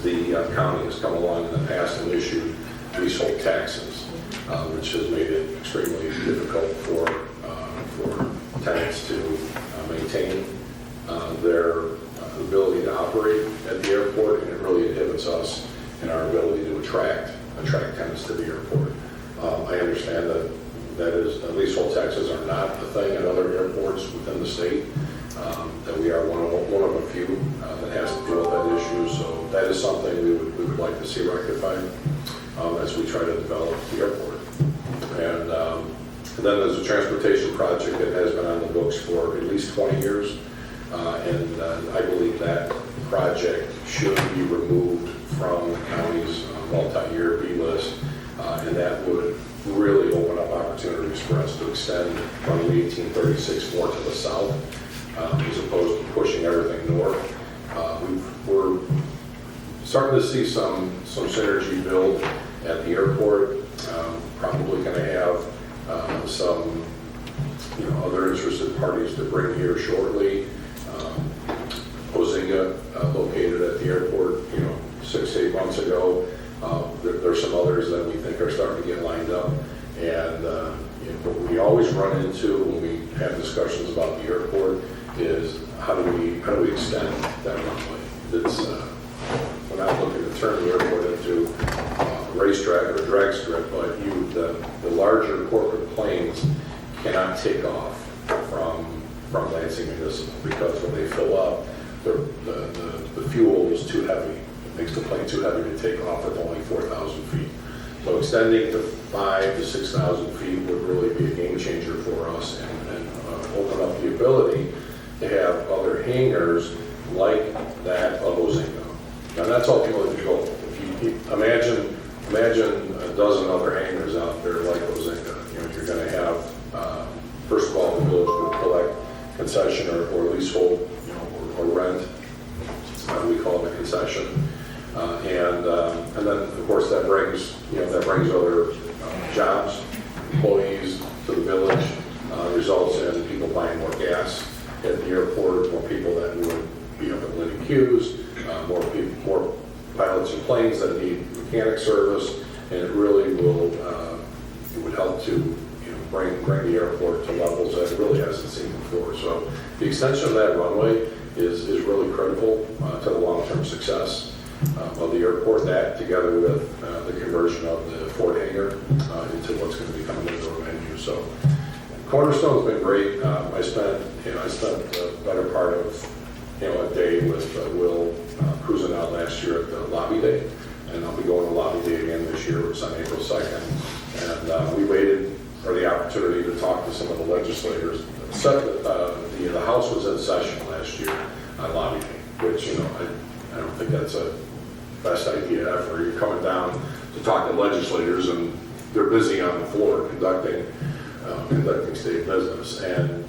the county has come along in the past and issued leasehold taxes, which has made it extremely difficult for tenants to maintain their ability to operate at the airport, and it really inhibits us in our ability to attract tenants to the airport. I understand that leasehold taxes are not a thing at other airports within the state, that we are one of a few that has to deal with that issue. So that is something we would like to see rectified as we try to develop the airport. And then there's a transportation project that has been on the books for at least 20 years. And I believe that project should be removed from the county's multi-year B list. And that would really open up opportunities for us to extend runway 1836 more to the south, as opposed to pushing everything north. We're starting to see some synergy build at the airport. Probably going to have some other interested parties to bring here shortly. Ozinga, located at the airport 6 to 8 months ago. There's some others that we think are starting to get lined up, and what we always run into when we have discussions about the airport is how do we extend that runway? We're not looking to turn the airport into a racetrack or a drag strip, but the larger corporate planes cannot take off from Lansing Municipal, because when they fill up, the fuel is too heavy. It makes the plane too heavy to take off with only 4,000 feet. So extending to 5,000 to 6,000 feet would really be a game changer for us and open up the ability to have other hangars like that of Ozinga. And that's ultimately the goal. If you imagine a dozen other hangars out there like Ozinga, you're going to have, first of all, the village would collect concession or leasehold, or rent. We call it a concession. And then, of course, that brings other jobs, employees to the village, results in people buying more gas at the airport, more people that would be up at Lenny Q's, more pilots and planes that need mechanic service, and it really will it would help to bring the airport to levels that it really hasn't seen before. So the extension of that runway is really critical to the long-term success of the airport. That, together with the conversion of the Ford hangar into what's going to become an indoor venue. So Cornerstone's been great. I spent the better part of a day with Will cruising out last year at the lobby day, and I'll be going to lobby day again this year. It's on April 2nd, and we waited for the opportunity to talk to some of the legislators. The House was in session last year on lobby day, which I don't think that's a best idea ever. You're coming down to talk to legislators, and they're busy on the floor conducting state business. And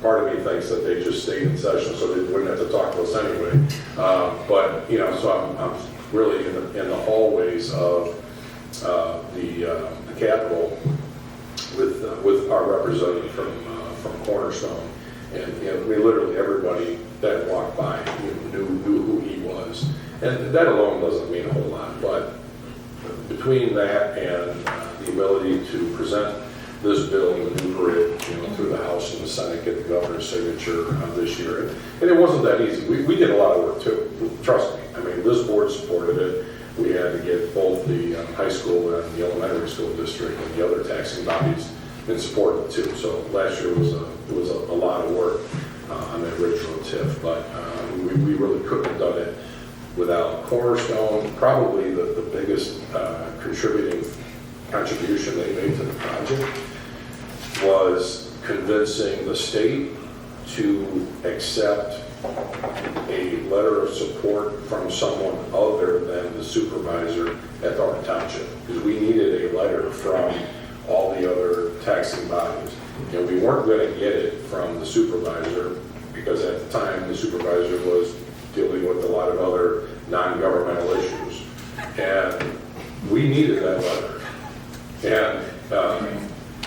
part of me thinks that they just stayed in session so they wouldn't have to talk to us anyway. But so I'm really in the hallways of the Capitol with our representative from Cornerstone, and we literally everybody that walked by knew who he was, and that alone doesn't mean a whole lot. But between that and the ability to present this bill and maneuver it through the House and the Senate, get the governor's signature this year, and it wasn't that easy. We did a lot of work too. Trust me. This board supported it. We had to get both the high school and the elementary school district and the other taxing bodies in support of it too. So last year was a lot of work on that original TIF, but we really couldn't have done it without Cornerstone. Probably the biggest contribution they made to the project was convincing the state to accept a letter of support from someone other than the supervisor at Thornton Township, because we needed a letter from all the other taxing bodies. We weren't going to get it from the supervisor because at the time the supervisor was dealing with a lot of other non-governmental issues, and we needed that letter. And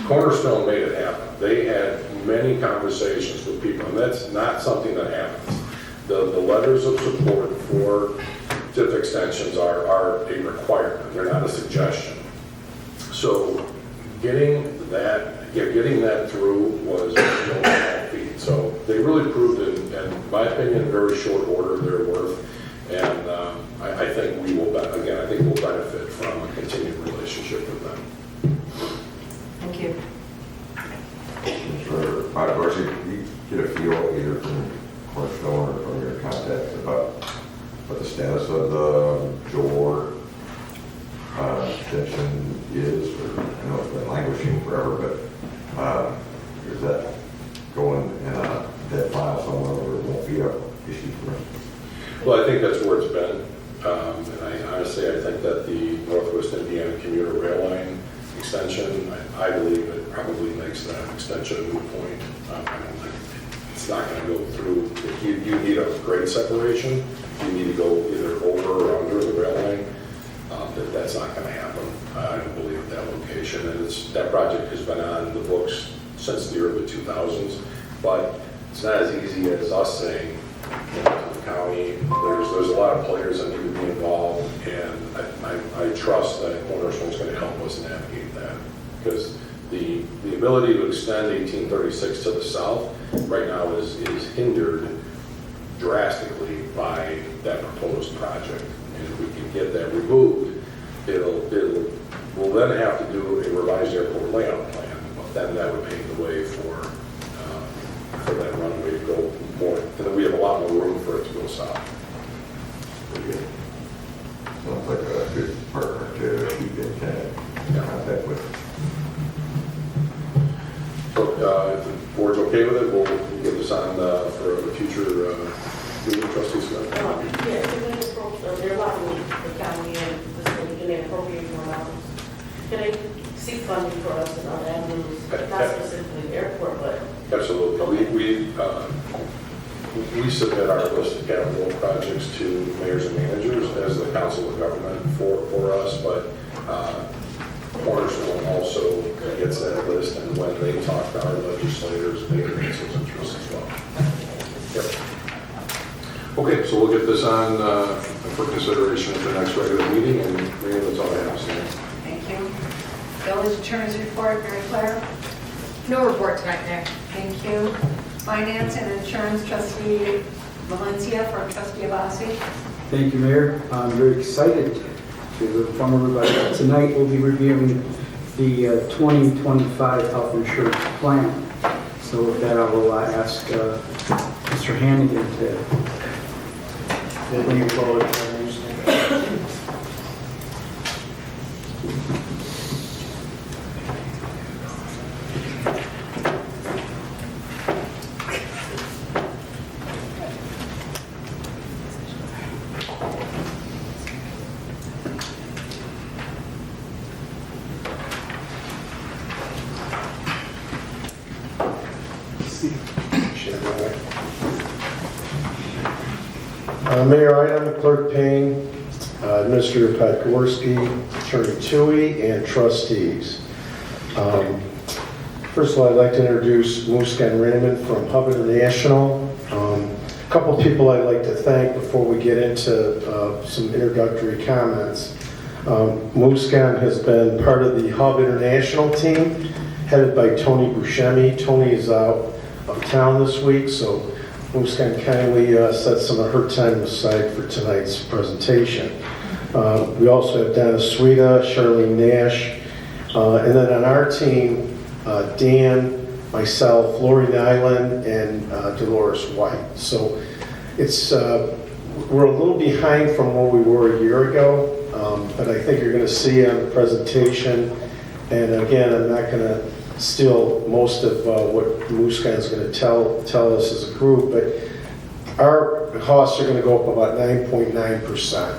Cornerstone made it happen. They had many conversations with people, and that's not something that happens. The letters of support for TIF extensions are a requirement. They're not a suggestion. So getting that through was no small feat. So they really proved it, in my opinion, in very short order their worth. And I think we'll benefit from a continued relationship with them. Thank you. Mr. Podgorski, you get a feel either from Cornerstone or from your contacts about what the status of the Joe extension is? Or, I know it's been languishing forever, but is that going in a dead file somewhere where it won't be an issue for us? Well, I think that's where it's been. And I think that the Northwest Indiana commuter rail line extension, I believe it probably makes that extension a moot point. I don't think it's not going to go through. If you need a grade separation, you need to go either over or under the rail line. That's not going to happen. I don't believe at that location. And that project has been on the books since the early 2000s, but it's not as easy as us saying, to the county, there's a lot of players that need to be involved, and I trust that Cornerstone's going to help us navigate that, because the ability to extend 1836 to the south right now is hindered drastically by that proposed project. And if we can get that removed, we'll then have to do a revised airport layout plan, but then that would pave the way for that runway to go more, and then we have a lot more room for it to go south. Pretty good. Sounds like a good partner to keep in board's okay with it, we'll get this on for a future meeting, Trustee Smith. Yeah, they're lobbying the county and the city, can they appropriate more dollars? Can they seek funding for us and other avenues, not specifically the airport, but? Absolutely. We submit our list of capital projects to mayors and managers as the council of government for us, but Cornerstone also gets that list, and when they talk to our legislators, they advance those interests as well. Yep. Okay, so we'll get this on for consideration at the next regular meeting, and Maria, that's all I have to say. Thank you. Village Attorney's report, Mary Claire. No report tonight, Mayor. Thank you. Finance and Insurance, Trustee Valencia for Trustee Abbasy. Thank you, Mayor. I'm very excited to inform everybody that tonight we'll be reviewing the 2025 health insurance plan. So with that, I will ask Mr. Hanigan to bring it forward. Mayor Eidam, Clerk Payne, Administrator Podgorski, Attorney Tui, and trustees. First of all, I'd like to introduce Muskan Raymond from Hub International. A couple people I'd like to thank before we get into some introductory comments. Muskan has been part of the Hub International team, headed by Tony Buscemi. Tony is out of town this week, so Muskan kindly set some of her time aside for tonight's presentation. We also have Donna Suida, Charlene Nash, and then on our team, Dan, myself, Lori Nyland, and Dolores White. So it's we're a little behind from where we were a year ago, but I think you're going to see on the presentation, and again, I'm not going to steal most of what Muskan is going to tell us as a group, but our costs are going to go up about 9.9%.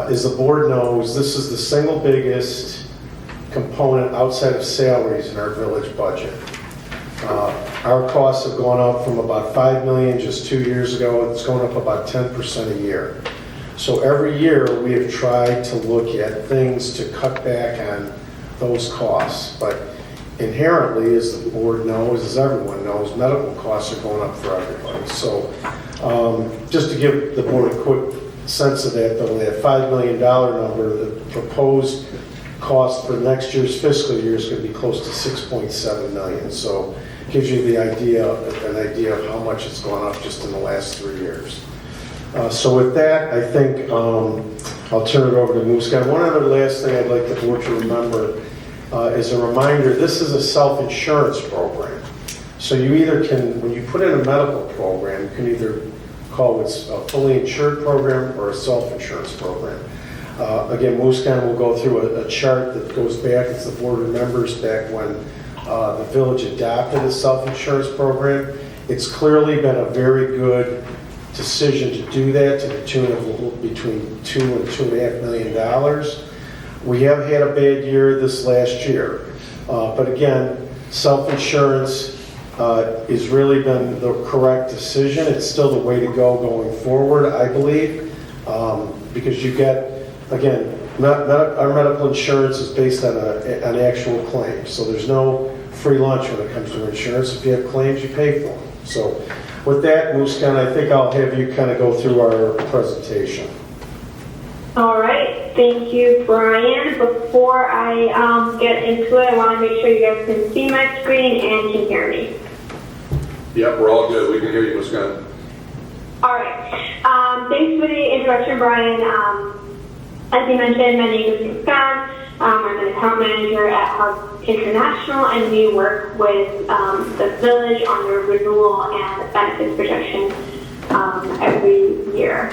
As the board knows, this is the single biggest component outside of salaries in our village budget. Our costs have gone up from about $5 million just 2 years ago. It's going up about 10% a year. So every year we have tried to look at things to cut back on those costs, but inherently, as the board knows, as everyone knows, medical costs are going up for everybody. So just to give the board a quick sense of that, though, that $5 million number, the proposed cost for next year's fiscal year is going to be close to $6.7 million. So it gives you an idea of how much it's gone up just in the last 3 years. So with that, I think I'll turn it over to Muskan. One other last thing I'd like the board to remember. As a reminder, this is a self-insurance program. So you either can, when you put in a medical program, you can either call it a fully insured program or a self-insurance program. Again, Muskan will go through a chart that goes back, as the board remembers, back when the village adopted a self-insurance program. It's clearly been a very good decision to do that, to the tune of between $2 and $2.5 million. We have had a bad year this last year, but again, self-insurance has really been the correct decision. It's still the way to go going forward, I believe, because you get, again, our medical insurance is based on an actual claim, so there's no free lunch when it comes to insurance. If you have claims, you pay for them. So with that, Muskan, I think I'll have you kind of go through our presentation. All right, thank you, Brian. Before I get into it, I want to make sure you guys can see my screen and can hear me. Yep, we're all good. We can hear you, Muskan. All right. Thanks for the introduction, Brian. As you mentioned, my name is Muskan. I'm an account manager at Hub International, and we work with the village on their renewal and benefits projection every year.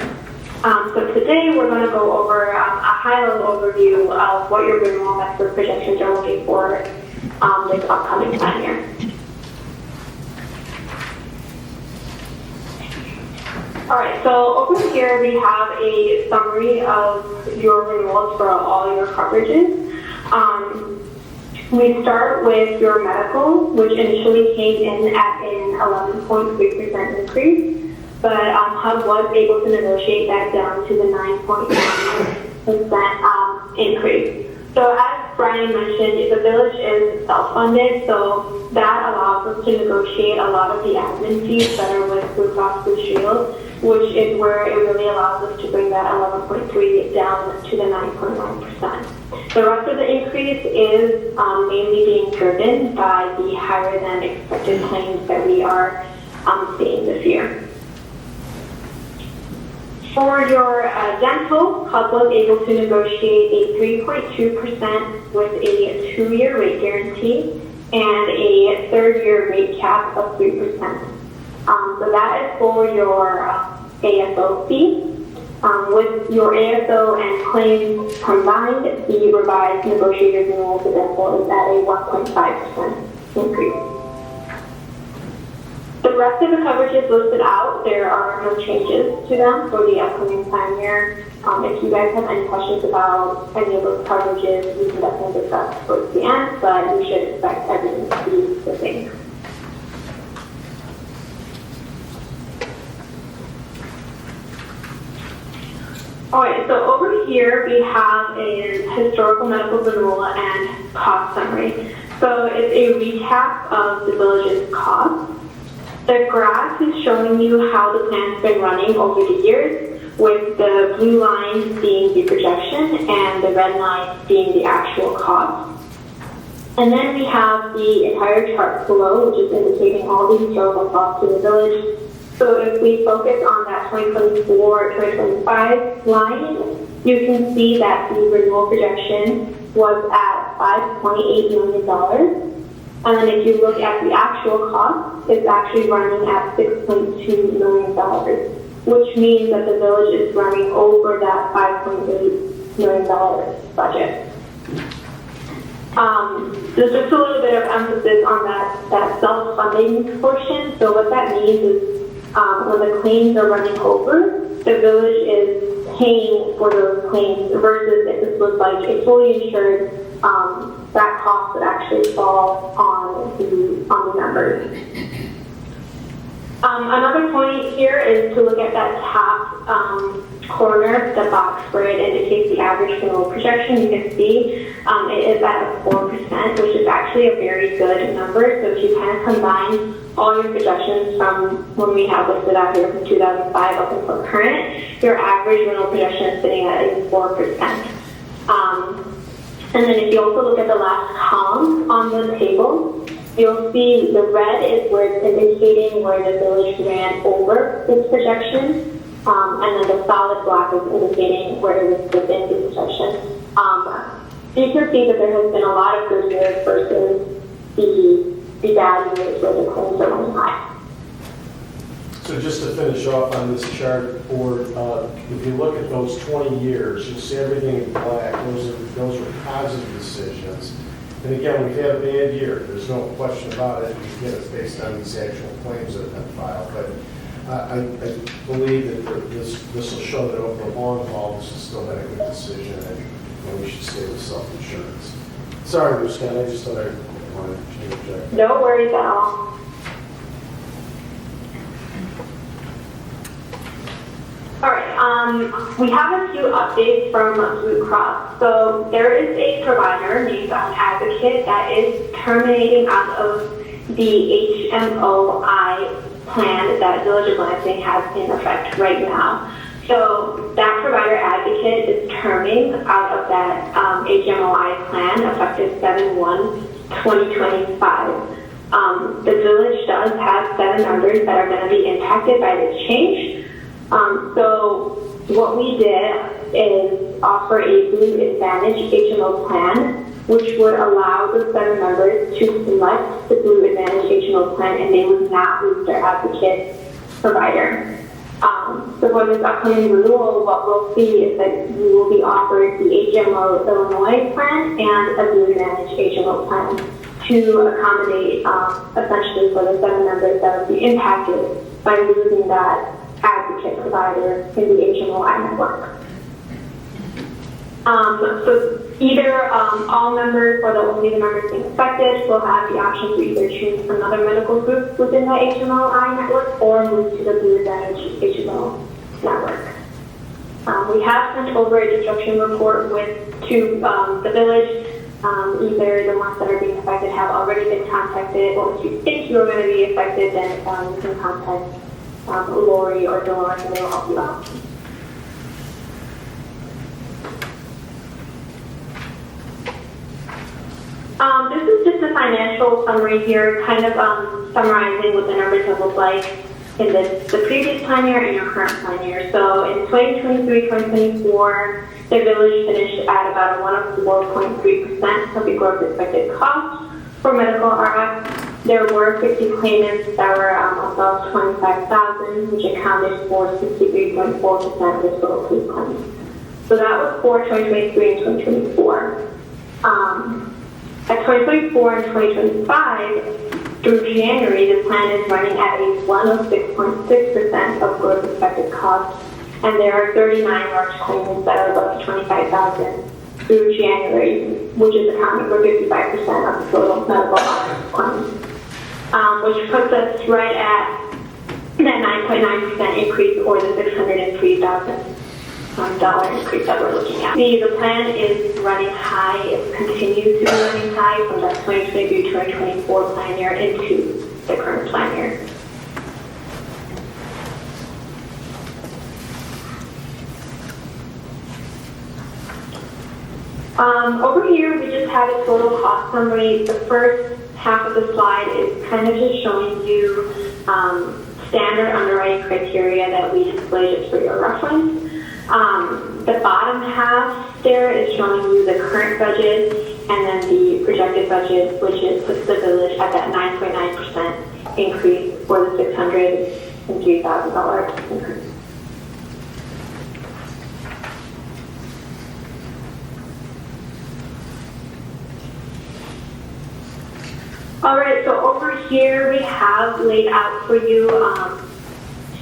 So today we're going to go over a high-level overview of what your renewal benefit projections are looking for this upcoming plan year. All right, so over here we have a summary of your renewals for all your coverages. We start with your medical, which initially came in at an 11.3% increase, but HUB was able to negotiate that down to the 9.9% increase. So as Brian mentioned, the village is self-funded, so that allows us to negotiate a lot of the admin fees that are with Blue Cross Blue Shield, which is where it really allows us to bring that 11.3 down to the 9.9%. The rest of the increase is mainly being driven by the higher than expected claims that we are seeing this year. For your dental, HUB was able to negotiate a 3.2% with a 2-year rate guarantee and a 3rd-year rate cap of 3%. So that is for your ASO fee. With your ASO and claims combined, the revised negotiated renewal for dental is at a 1.5% increase. The rest of the coverages listed out, there are no changes to them for the upcoming plan year. If you guys have any questions about any of those coverages, we can definitely discuss towards the end, but you should expect everything to be the same. All right, so over here we have a historical medical renewal and cost summary. So it's a recap of the village's costs. The graph is showing you how the plan's been running over the years, with the blue lines being the projection and the red lines being the actual cost. And then we have the entire chart below, which is indicating all the historical costs to the village. So if we focus on that 2024-2025 line, you can see that the renewal projection was at $5.8 million. And then if you look at the actual cost, it's actually running at $6.2 million, which means that the village is running over that $5.8 million budget. There's just a little bit of emphasis on that self-funding portion. So what that means is when the claims are running over, the village is paying for those claims versus if this was like a fully insured, that cost would actually fall on the members. Another point here is to look at that top corner, the box where it indicates the average renewal projection. You can see it is at 4%, which is actually a very good number. So if you kind of combine all your projections from when we have listed out here from 2005 up until current, your average renewal projection is sitting at 4%. And then if you also look at the last column on the table, you'll see the red is where it's indicating where the village ran over its projection, and then the solid black is indicating where it was within the projection. So you can see that there has been a lot of good years versus the bad years where the claims are running high. So just to finish off on this chart board, if you look at those 20 years, you'll see everything in black. Those are positive decisions. And again, we've had a bad year. There's no question about it. Again, it's based on these actual claims that have been filed. But I believe that this will show that over the long haul, this has still been a good decision, and we should stay with self-insurance. Sorry, Lucian, I just thought I wanted to interject. No worries at all. All right, we have a few updates from Blue Cross. So there is a provider named Advocate that is terminating out of the HMOI plan that Village of Lansing has in effect right now. So that provider Advocate is terming out of that HMOI plan effective 7/1/2025. The village does have 7 members that are going to be impacted by this change. So what we did is offer a Blue Advantage HMO plan, which would allow the 7 members to select the Blue Advantage HMO plan, and they would not lose their Advocate provider. So for this upcoming renewal, what we'll see is that you will be offered the HMO Illinois plan and a Blue Advantage HMO plan to accommodate essentially for the 7 members that would be impacted by losing that advocate provider in the HMOI network. So either all members or only the members being affected will have the option to either choose another medical group within the HMOI network or move to the Blue Advantage HMO network. We have sent over a disruption report to the village. Either the ones that are being affected have already been contacted, or if you think you're going to be affected, then you can contact Lori or Dolores and they'll help you out. This is just a financial summary here, kind of summarizing what the numbers have looked like in the previous plan year and your current plan year. So in 2023-2024, the village finished at about a 104.3% of the gross expected cost for medical RX. There were 50 claimants that were above 25,000, which accounted for 63.4% of the total case claims. So that was for 2023 and 2024. At 2024 and 2025, through January, the plan is running at a 106.6% of gross expected cost, and there are 39 large claimants that are above 25,000 through January, which is accounting for 55% of the total medical claims, which puts us right at that 9.9% increase, or the $603,000 increase that we're looking at. The plan is running high. It continues to be running high from that 2023-2024 plan year into the current plan year. Over here, we just have a total cost summary. The first half of the slide is kind of just showing you standard underwriting criteria that we display just for your reference. The bottom half there is showing you the current budget and then the projected budget, which puts the village at that 9.9% increase for the $603,000 increase. All right, so over here we have laid out for you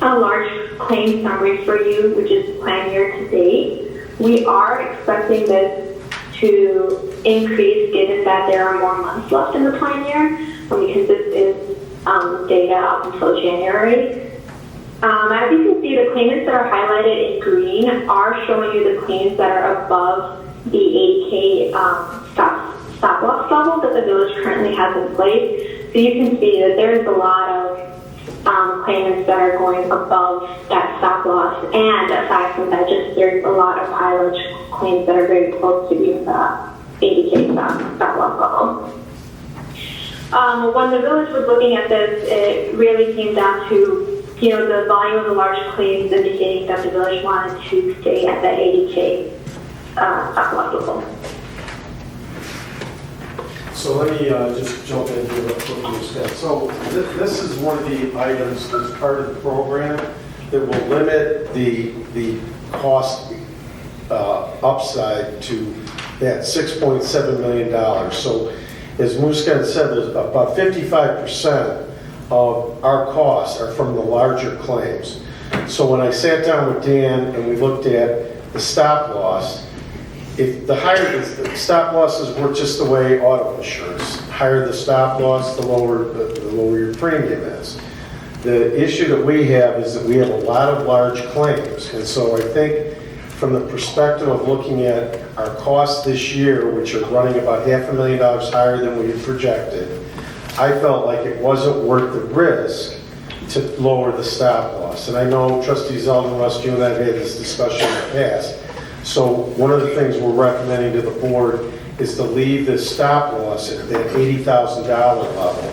a large claim summary for you, which is plan year to date. We are expecting this to increase given that there are more months left in the plan year, because this is data up until January. As you can see, the claimants that are highlighted in green are showing you the claims that are above the 80K stop loss level that the village currently has in place. So you can see that there's a lot of claimants that are going above that stop loss, and aside from that, just there's a lot of mileage claims that are very close to the 80K stop loss level. When the village was looking at this, it really came down to the volume of the large claims indicating that the village wanted to stay at that 80K stop loss level. So let me just jump in here real quickly. So this is one of the items that's part of the program that will limit the cost upside to that $6.7 million. So as Muskan said, about 55% of our costs are from the larger claims. So when I sat down with Dan and we looked at the stop loss, if the higher the stop losses work just the way auto insurance, higher the stop loss, the lower your premium is. The issue that we have is that we have a lot of large claims, and so I think from the perspective of looking at our costs this year, which are running about $500,000 higher than we had projected, I felt like it wasn't worth the risk to lower the stop loss. And I know Trustee Zeldenrust, you and I have had this discussion in the past. So one of the things we're recommending to the board is to leave the stop loss at that $80,000 level.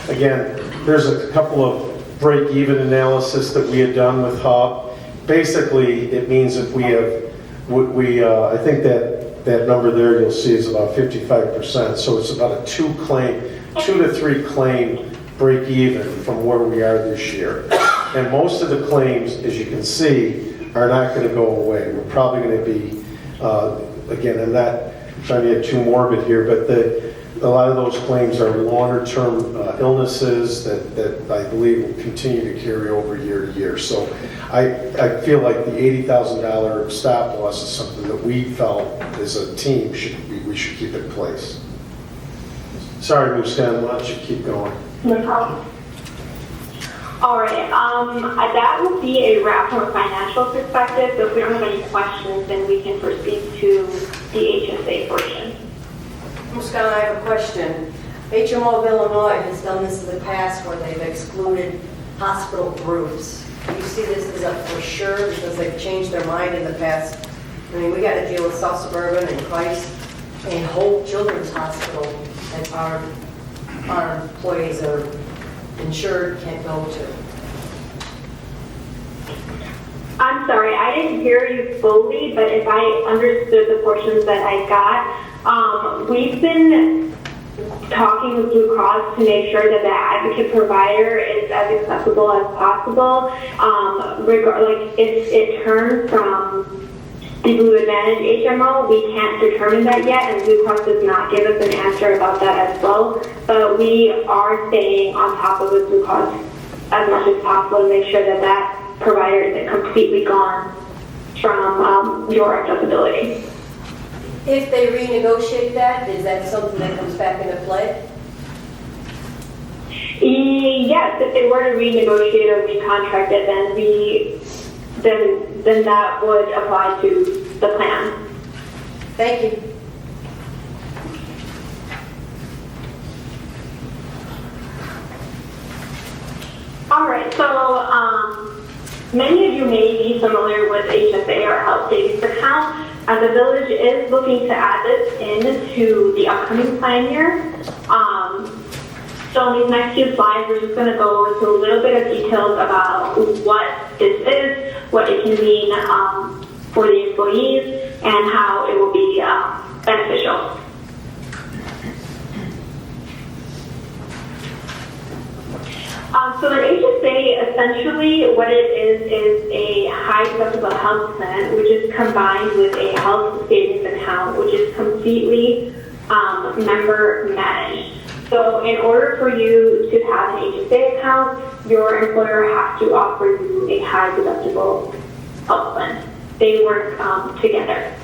Again, there's a couple of break-even analysis that we had done with HUB. Basically, it means if we have, I think that number there you'll see is about 55%. So it's about a 2 to 3 claim break-even from where we are this year. And most of the claims, as you can see, are not going to go away. We're probably going to be, again, I'm not trying to get too morbid here, but a lot of those claims are longer-term illnesses that I believe will continue to carry over year to year. So I feel like the $80,000 stop loss is something that we felt as a team we should keep in place. Sorry, Muskan, why don't you keep going? No problem. All right, that would be a wrap from a financial perspective. So if we don't have any questions, then we can proceed to the HSA portion. Muskan, I have a question. HMO of Illinois has done this in the past where they've excluded hospital groups. Do you see this as a for sure because they've changed their mind in the past? I mean, we got to deal with South Suburban and Christ and Hope Children's Hospital that our employees are insured can't go to. I'm sorry, I didn't hear you fully, but if I understood the portions that I got, we've been talking with Blue Cross to make sure that the advocate provider is as accessible as possible. Like if it turns from the Blue Advantage HMO, we can't determine that yet, and Blue Cross does not give us an answer about that as well. But we are staying on top of the Blue Cross as much as possible to make sure that that provider isn't completely gone from your accessibility. If they renegotiate that, is that something that comes back into play? Yes, if they were to renegotiate or recontract it, then that would apply to the plan. Thank you. All right, so many of you may be familiar with HSA or Health Savings Account. The village is looking to add this into the upcoming plan year. So in these next few slides, we're just going to go into a little bit of details about what this is, what it can mean for the employees, and how it will be beneficial. So the HSA, essentially what it is a high deductible health plan, which is combined with a health savings account, which is completely member managed. So in order for you to have an HSA account, your employer has to offer you a high deductible health plan. They work together.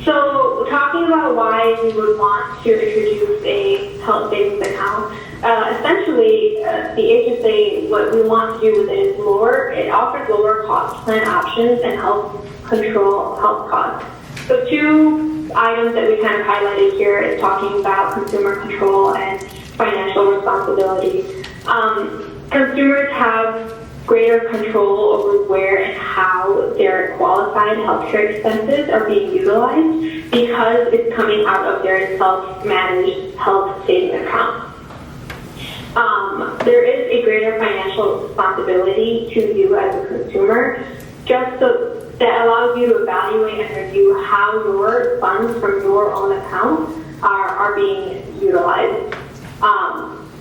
So talking about why we would want to introduce a health savings account, essentially the HSA, what we want to do with it is it offers lower cost plan options and helps control health costs. So two items that we kind of highlighted here is talking about consumer control and financial responsibility. Consumers have greater control over where and how their qualified healthcare expenses are being utilized because it's coming out of their self-managed health savings account. There is a greater financial responsibility to you as a consumer, just so that allows you to evaluate and review how your funds from your own account are being utilized.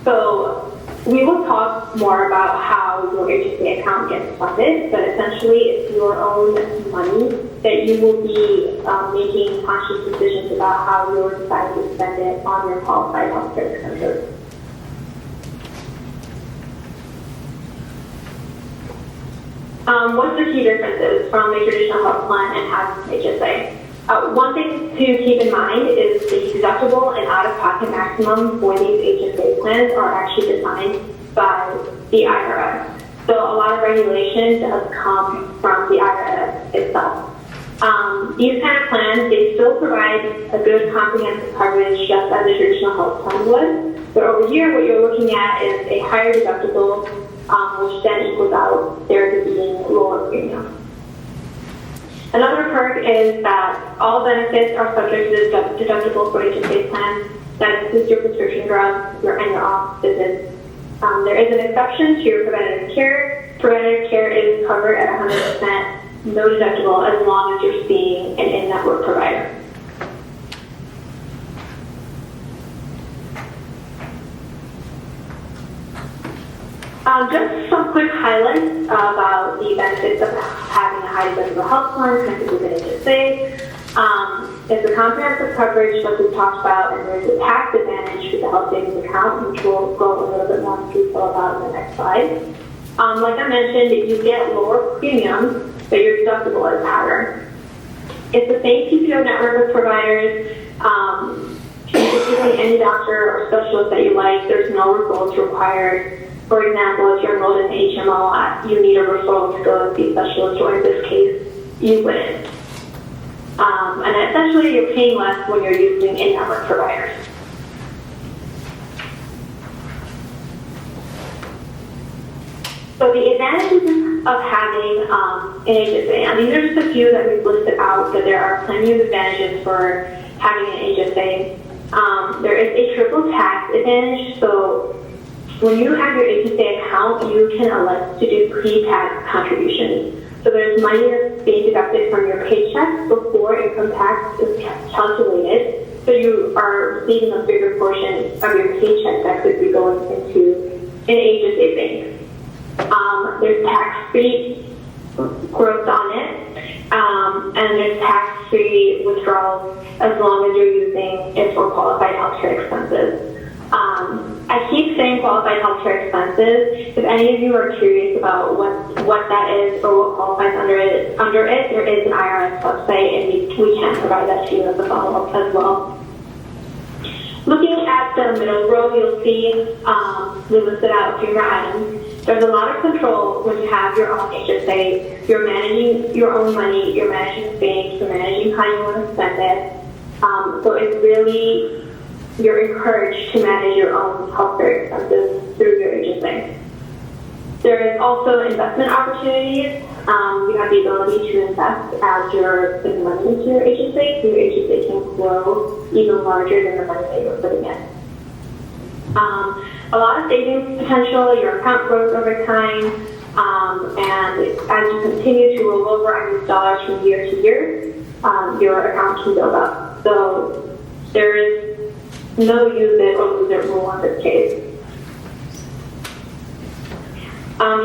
So we will talk more about how your HSA account gets funded, but essentially it's your own money that you will be making conscious decisions about how you'll decide to spend it on your qualified healthcare expenses. What's the key differences from a traditional health plan and having an HSA? One thing to keep in mind is the deductible and out-of-pocket maximum for these HSA plans are actually defined by the IRS. So a lot of regulation does come from the IRS itself. These kind of plans, they still provide a good comprehensive coverage just as a traditional health plan would. But over here, what you're looking at is a higher deductible, which then equals out there to being lower premium. Another perk is that all benefits are subject to the deductible for HSA plans. That includes your prescription drugs, and your office visits. There is an exception to your preventative care. Preventative care is covered at 100%, no deductible, as long as you're seeing an in-network provider. Just some quick highlights about the benefits of having a high deductible health plan connected with an HSA. It's a comprehensive coverage like we've talked about, and there's a tax advantage with the health savings account, which we'll go a little bit more in detail about in the next slide. Like I mentioned, you get lower premiums, but your deductible is higher. It's the same PPO network of providers. You can see any doctor or specialist that you like. There's no referrals required. For example, if you're enrolled in HMO, you need a referral to go to see a specialist, or in this case, you wouldn't. And essentially, you're paying less when you're using in-network providers. So the advantages of having an HSA, and these are just a few that we've listed out, but there are plenty of advantages for having an HSA. There is a triple tax advantage, so when you have your HSA account, you can elect to do pre-tax contributions. So there's money that's being deducted from your paycheck before income tax is calculated, so you are receiving a bigger portion of your paycheck that could be going into an HSA bank. There's tax-free growth on it, and there's tax-free withdrawals as long as you're using it for qualified healthcare expenses. I keep saying qualified healthcare expenses. If any of you are curious about what that is or what qualifies under it, there is an IRS website, and we can provide that to you as a follow-up as well. Looking at the middle row, you'll see we listed out a few more items. There's a lot of control when you have your own HSA. You're managing your own money, you're managing things, you're managing how you want to spend it. So it's really, you're encouraged to manage your own healthcare expenses through your HSA. There is also investment opportunities. You have the ability to invest as you're putting money into your HSA, so your HSA can grow even larger than the money that you're putting in. A lot of savings potential, your account grows over time, and as you continue to roll over on these dollars from year to year, your account can build up. So there is no use it or lose it rule in this case.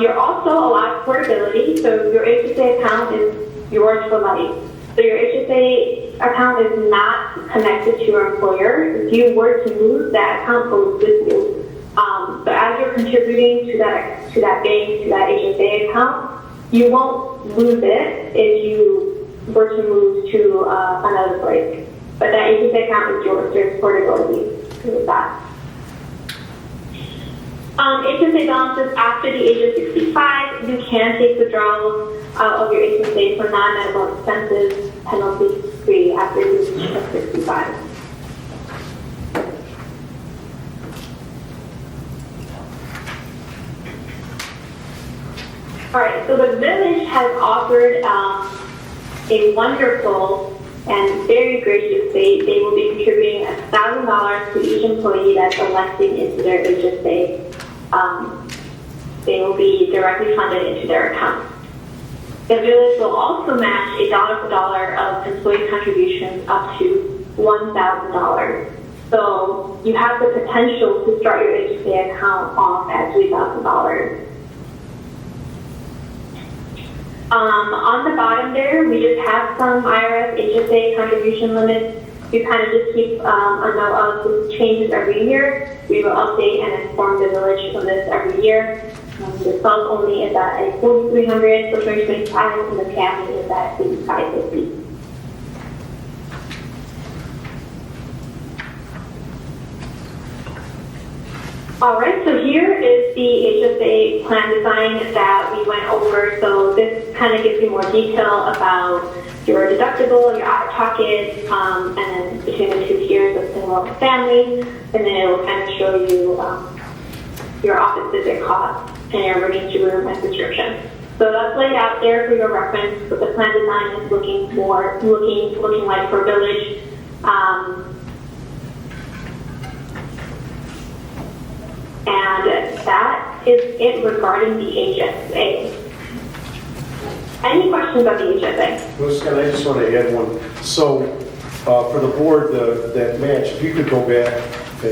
You're also allowed portability, so your HSA account is yours for life. So your HSA account is not connected to your employer. If you were to lose that account, goes with you. So as you're contributing to that bank, to that HSA account, you won't lose it if you were to move to another place. But that HSA account is yours. There's portability with that. HSA balances after the age of 65, you can take withdrawals of your HSA for non-medical expenses, penalty-free after the age of 65. All right, so the village has offered a wonderful and very gracious date. They will be contributing $1,000 to each employee that's electing into their HSA. They will be directly funded into their account. The village will also match a dollar for dollar of employee contributions up to $1,000. So you have the potential to start your HSA account off at $3,000. On the bottom there, we just have some IRS HSA contribution limits. We kind of just keep a note of this changes every year. We will update and inform the village of this every year. The salt only is at $4,300 for 2025, and the family is at $550. All right, so here is the HSA plan design that we went over. So this kind of gives you more detail about your deductible, your out-of-pocket, and then between the two tiers of single and family. And then it will kind of show you your office visit costs and your emergency room and prescription. So that's laid out there for your reference. What the plan design is looking like for village. And that is it regarding the HSA. Any questions about the HSA? Muskan, I just want to add one. So for the board, that match, if you could go back to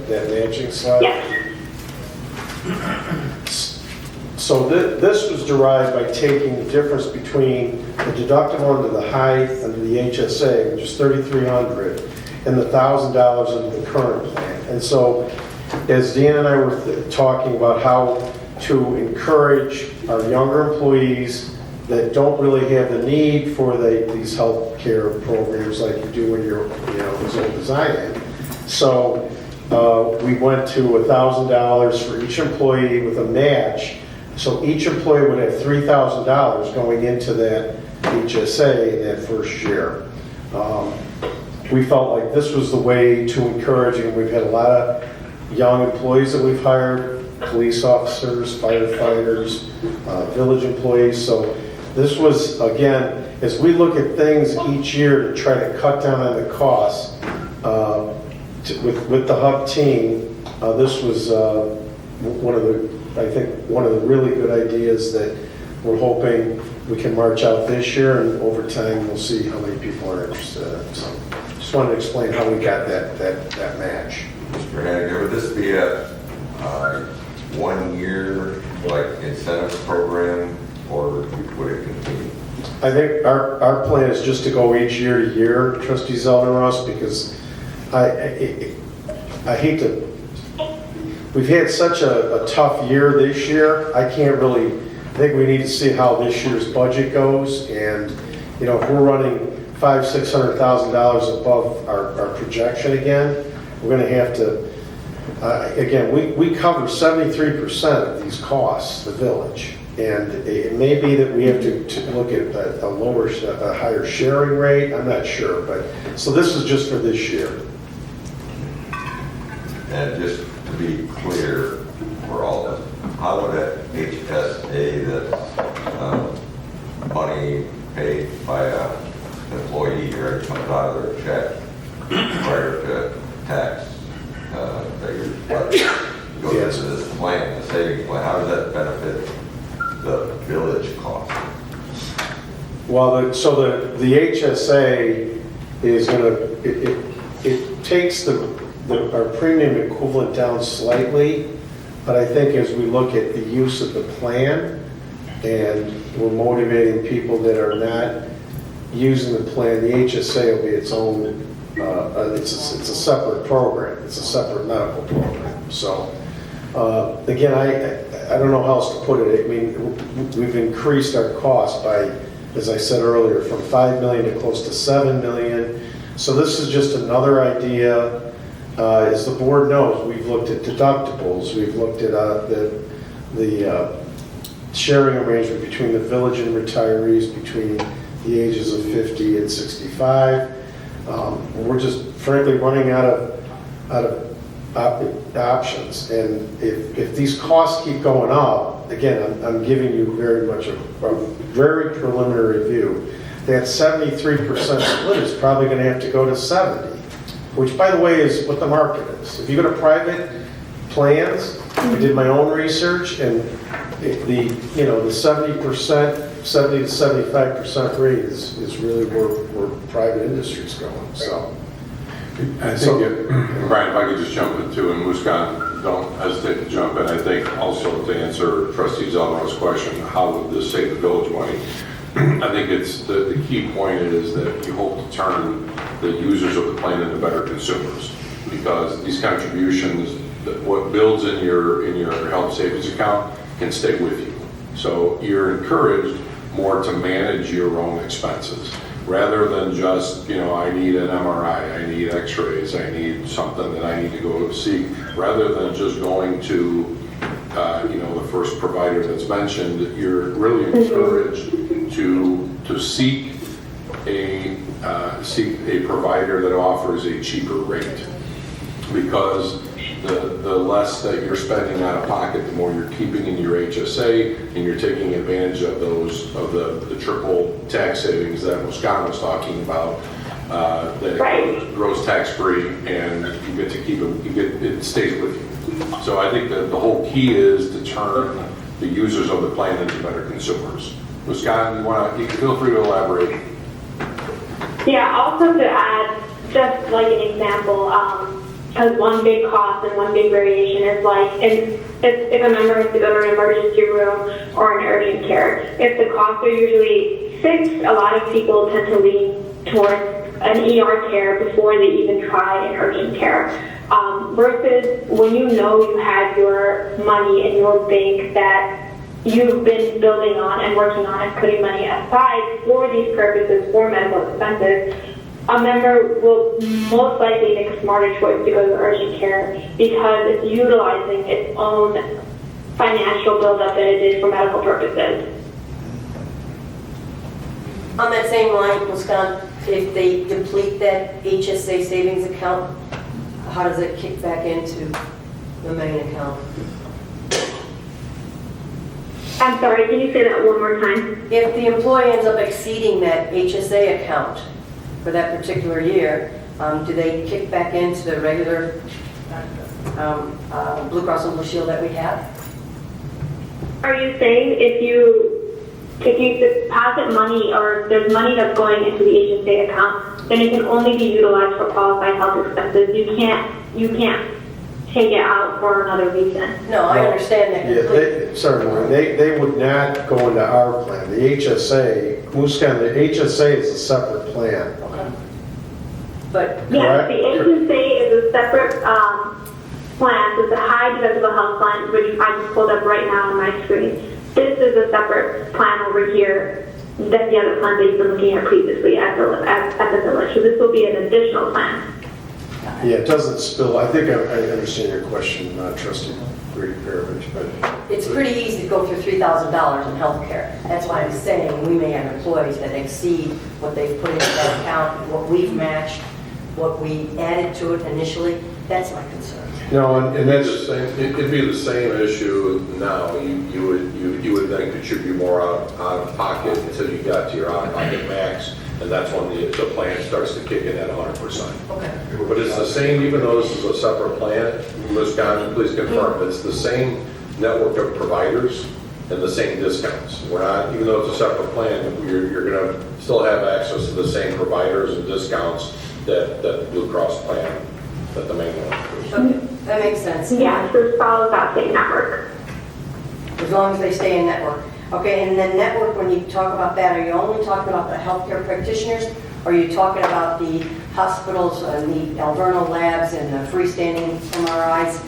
that matching slide. Yes. So this was derived by taking the difference between the deductible under the height, under the HSA, which is $3,300, and the $1,000 under the current plan. And so, as Dan and I were talking about how to encourage our younger employees that don't really have the need for these health care programs like you do when you're as old as I am. So we went to $1,000 for each employee with a match. So each employee would have $3,000 going into that HSA in that first year. We felt like this was the way to encourage, and we've had a lot of young employees that we've hired, police officers, firefighters, village employees. So this was, again, as we look at things each year to try to cut down on the costs, with the hub team, this was one of the really good ideas that we're hoping we can march out this year, and over time we'll see how many people are interested in it. So just wanted to explain how we got that match. Mr. Hanigan, would this be a 1 year incentive program, or would it continue? I think our plan is just to go each year to year, Trustee Zeldenrust, because I hate to. We've had such a tough year this year. I think we need to see how this year's budget goes, and if we're running $500,000-$600,000 above our projection again, we're going to have to. Again, we cover 73% of these costs, the village, and it may be that we have to look at a higher sharing rate. I'm not sure, but so this is just for this year. And just to be clear for all of us, how would that HSA, that money paid by an employee or it comes out of their check prior to tax, that you're goes into this plan, the savings plan, how does that benefit the village cost? Well, so the HSA is going to, it takes our premium equivalent down slightly, but I think as we look at the use of the plan and we're motivating people that are not using the plan, the HSA will be its own, it's a separate program. It's a separate medical program. So again, I don't know how else to put it. I mean, we've increased our cost by, as I said earlier, from $5 million to close to $7 million. So this is just another idea. As the board knows, we've looked at deductibles. We've looked at the sharing arrangement between the village and retirees between the ages of 50 and 65. We're just frankly running out of options. And if these costs keep going up, again, I'm giving you very much a very preliminary view. That 73% split is probably going to have to go to 70. Which, by the way, is what the market is. If you go to private plans, I did my own research, and the 70%, 70 to 75% rate is really where private industry is going. So, I think, Brian, if I could just jump in too, and Muskan, don't hesitate to jump in. I think also to answer Trustee Zeldenrust's question, how would this save the village money? I think it's the key point is that you hope to turn the users of the plan into better consumers, because these contributions, what builds in your health savings account can stay with you. So you're encouraged more to manage your own expenses rather than just, I need an MRI, I need x-rays, I need something that I need to go seek, rather than just going to the first provider that's mentioned. You're really encouraged to seek a provider that offers a cheaper rate, because the less that you're spending out of pocket, the more you're keeping in your HSA, and you're taking advantage of the triple tax savings that Muskan was talking about, that grows tax free, and you get to keep it stays with you. So I think that the whole key is to turn the users of the plan into better consumers. Muskan, you feel free to elaborate. Yeah, also to add, just like an example, because one big cost and one big variation is like, if a member has to go to an emergency room or an urgent care, if the costs are usually fixed, a lot of people tend to lean towards an ER care before they even try an urgent care. Versus when you know you have your money in your bank that you've been building on and working on and putting money aside for these purposes, for medical expenses, a member will most likely make a smarter choice to go to urgent care because it's utilizing its own financial buildup that it did for medical purposes. On that same line, Wisconsin, if they deplete that HSA savings account, how does it kick back into the main account? I'm sorry, can you say that one more time? If the employee ends up exceeding that HSA account for that particular year, do they kick back into the regular Blue Cross and Blue Shield that we have? Are you saying if you deposit money or there's money that's going into the HSA account, then it can only be utilized for qualified health expenses? You can't take it out for another reason. No, I understand that completely. Yeah, they would not go into our plan. The HSA, the HSA is a separate plan. Okay. But Yes, the HSA is a separate plan. So it's a high deductible health plan, which I just pulled up right now on my screen. This is a separate plan over here than the other plan that you've been looking at previously at the village. So this will be an additional plan. Yeah, it doesn't spill. I think I understand your question, Trustee Grady-Perovich, but it's pretty easy to go through $3,000 in health care. That's why I'm saying we may have employees that exceed what they've put into that account, what we've matched, what we added to it initially. That's my concern. no, and that's It'd be the same issue now. You would think it should be more out of pocket until you got to your out of pocket max, and that's when the plan starts to kick in at 100%. Okay. But it's the same, even though this is a separate plan, Wisconsin, please confirm, it's the same network of providers and the same discounts. We're not, even though it's a separate plan, you're going to still have access to the same providers and discounts that the Blue Cross plan, that the main one offers. Okay, that makes sense. Yes, this follows that same network. As long as they stay in network. Okay, and then network, when you talk about that, are you only talking about the healthcare practitioners? Or are you talking about the hospitals and the Alverno labs and the freestanding MRIs?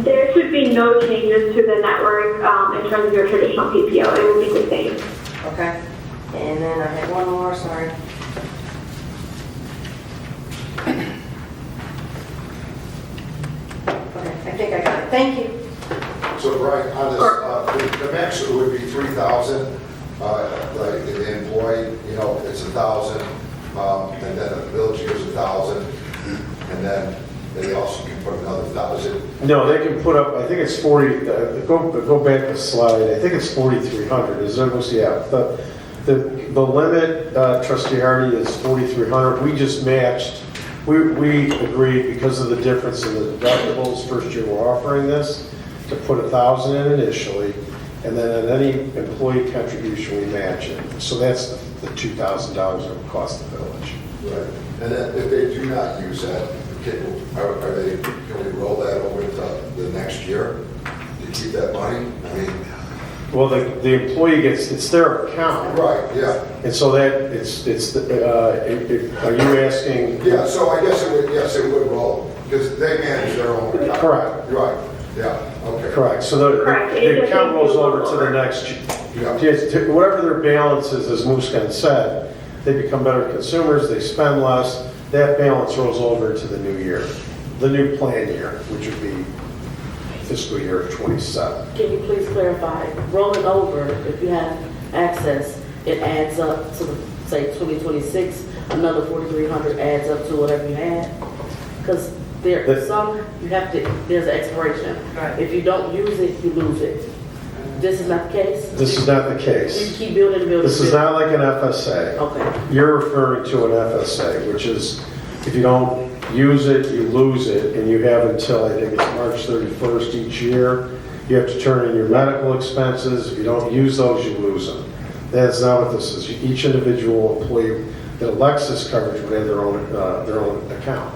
There should be no changes to the network in terms of your traditional PPO. It will be the same. Okay, and then I had one more, sorry. Okay, I think I got it. Thank you. So Brian, on this, the max would be 3,000, like the employee, it's 1,000, and then the village gives 1,000, and then they also can put another 1,000. no, they can put up. I think it's 40. Go back a slide. I think it's 4,300. Is there? Yeah. The limit, Trustee Hardy, is 4,300. We just matched. We agreed because of the difference in the deductibles. First year we're offering this to put 1,000 in initially, and then at any employee contribution we match it. So that's the $2,000 that would cost the village. Right. And then if they do not use that, can we roll that over to the next year to keep that money? I mean, well, the employee gets, it's their account. Right, yeah. And so that are you asking? Yeah, so I guess it would roll, because they manage their own account. Correct. Right, yeah, okay. Correct. So the account rolls over to the next, whatever their balance is, as Muskan said, they become better consumers, they spend less, that balance rolls over to the new year, the new plan year, which would be fiscal year of 27. Can you please clarify, rolling over, if you have access, it adds up to, say, 2026, another 4,300 adds up to whatever you had? Because there's an expiration. Right. If you don't use it, you lose it. This is not the case? This is not the You case. keep building and building. This is not like an FSA. Okay. You're referring to an FSA, which is if you don't use it, you lose it, and you have until, I think it's March 31st each year. You have to turn in your medical expenses. If you don't use those, you lose them. That's not what this is. Each individual employee that elects this coverage would have their own account.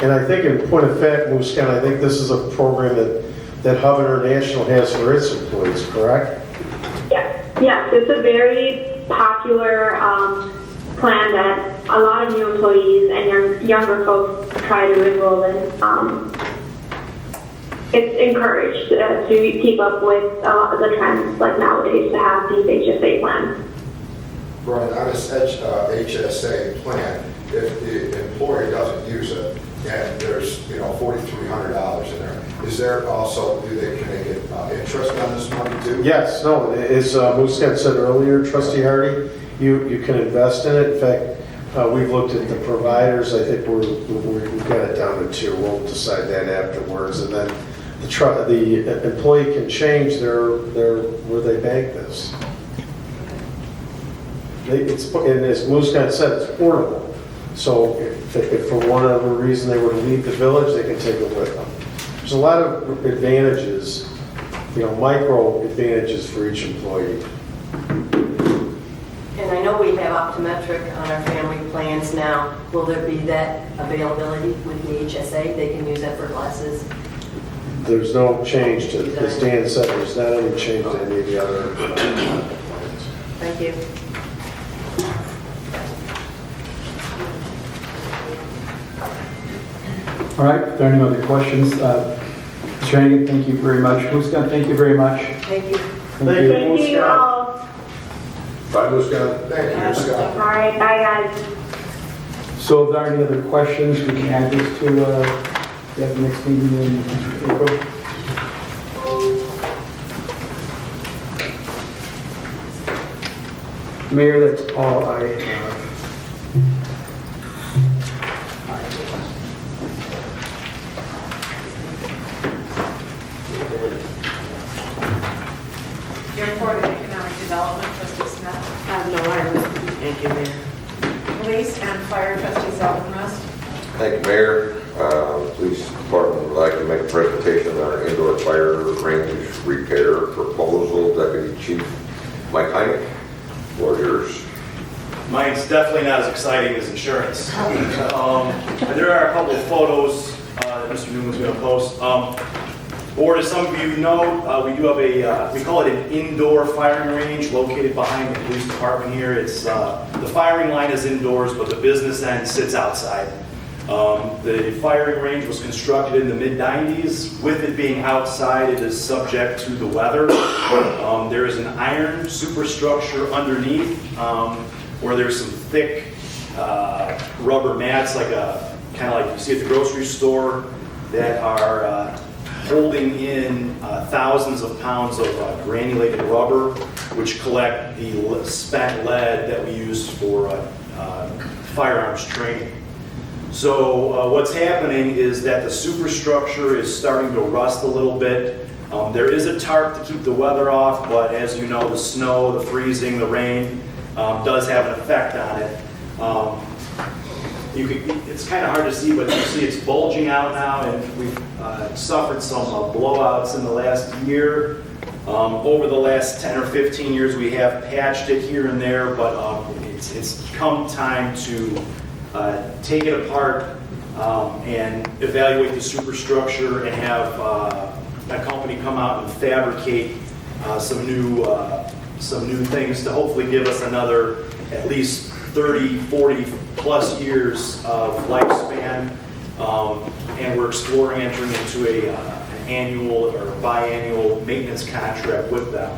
And I think in point of fact, Moose County, I think this is a program that Hub International has for its employees, correct? Yes, it's a very popular plan that a lot of new employees and younger folks try to enroll in. It's encouraged to keep up with a lot of the trends like nowadays to have these HSA plans. Brian, on this HSA plan, if the employer doesn't use it, and there's, $4,300 in there, is there also, can they get interest on this money too? Yes, no, as Moose said earlier, Trustee Hardy, you can invest in it. In fact, we've looked at the providers. I think we've got it down to 2. We'll decide that afterwards. And then the employee can change where they bank this. And as Moose said, it's portable. So if for whatever reason they were to leave the village, they can take it with them. There's a lot of advantages, micro advantages for each employee. And I know we have optometric on our family plans now. Will there be that availability with the HSA? They can use that for glasses? There's no change to, as Dan said, there's not any change to any of the other plans. Thank you. All right, if there are any other questions, Mr. Hanigan, thank you very much. Muskan, thank you very much. Thank you. Thank you all. Bye, Muscat. Thank you, Scott. All right, bye guys. So if there are any other questions, we can add this to the next meeting in April. Mayor, that's all I have. Your report of economic development, Trustee Smith. No, I haven't. Thank you, Mayor. Police and Fire, Trustee Zeldenrust. Thank you, Mayor. Police Department would like to make a presentation on our indoor fire range repair proposal. Deputy Chief Mike Hynek, floor is yours. Mine's definitely not as exciting as insurance. There are a couple of photos that Mr. Newman's going to post. Board, as some of you know, we do have we call it an indoor firing range located behind the police department here. It's the firing line is indoors, but the business end sits outside. The firing range was constructed in the mid-90s. With it being outside, it is subject to the weather. There is an iron superstructure underneath where there's some thick rubber mats, kind of like you see at the grocery store, that are holding in thousands of pounds of granulated rubber, which collect the spent lead that we use for firearms training. So what's happening is that the superstructure is starting to rust a little bit. There is a tarp to keep the weather off, but as you know, the snow, the freezing, the rain does have an effect on it. It's kind of hard to see, but you see it's bulging out now, and we've suffered some blowouts in the last year. Over the last 10 or 15 years, we have patched it here and there, but it's come time to take it apart and evaluate the superstructure and have a company come out and fabricate some new things to hopefully give us another at least 30, 40 plus years of lifespan. And we're exploring entering into an annual or biannual maintenance contract with them.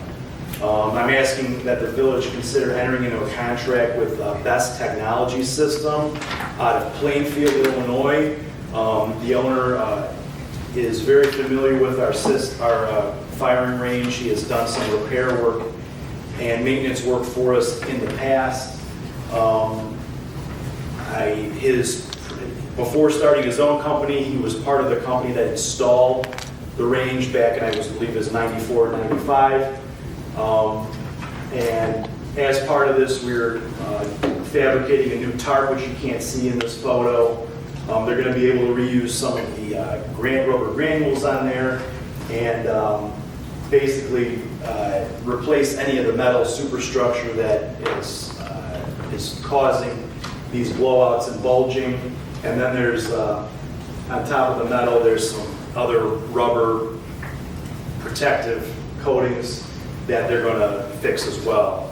I'm asking that the village consider entering into a contract with Best Technology System out of Plainfield, Illinois. The owner is very familiar with our firing range. He has done some repair work and maintenance work for us in the past. Before starting his own company, he was part of the company that installed the range back in, I believe it was 94, 95. And as part of this, we're fabricating a new tarp, which you can't see in this photo. They're going to be able to reuse some of the rubber granules on there and basically replace any of the metal superstructure that is causing these blowouts and bulging. And then there's on top of the metal, there's some other rubber protective coatings that they're going to fix as well.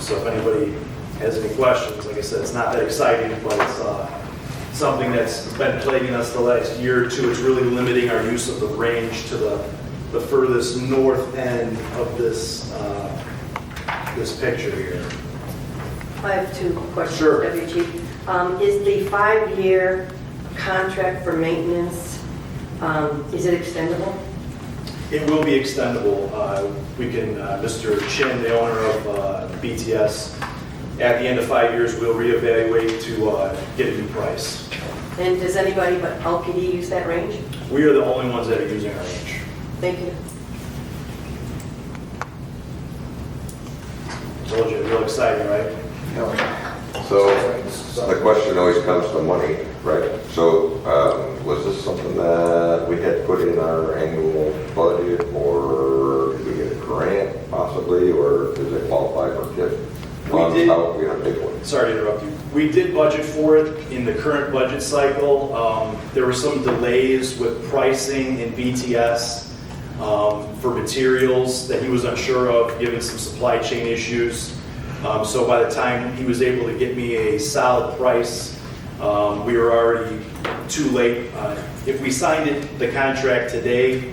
So if anybody has any questions, like I said, it's not that exciting, but it's something that's been plaguing us the last year or two. It's really limiting our use of the range to the furthest north end of this this picture here. I have two questions, Sure. Deputy Chief. Is the 5-year contract for maintenance, is it extendable? It will be extendable. We can, Mr. Chin, the owner of BTS, at the end of 5 years, we'll reevaluate to get a new price. And does anybody but LPD use that range? We are the only ones that are using our range. Thank you. Told you, real exciting, right? So the question always comes to money, right? So was this something that we had put in our annual budget, or did we get a grant possibly, or does it qualify for TIF funds? did. How we have to pay for it? Sorry to interrupt you. We did budget for it in the current budget cycle. There were some delays with pricing in BTS for materials that he was unsure of, given some supply chain issues. So by the time he was able to get me a solid price, we were already too late. If we signed the contract today,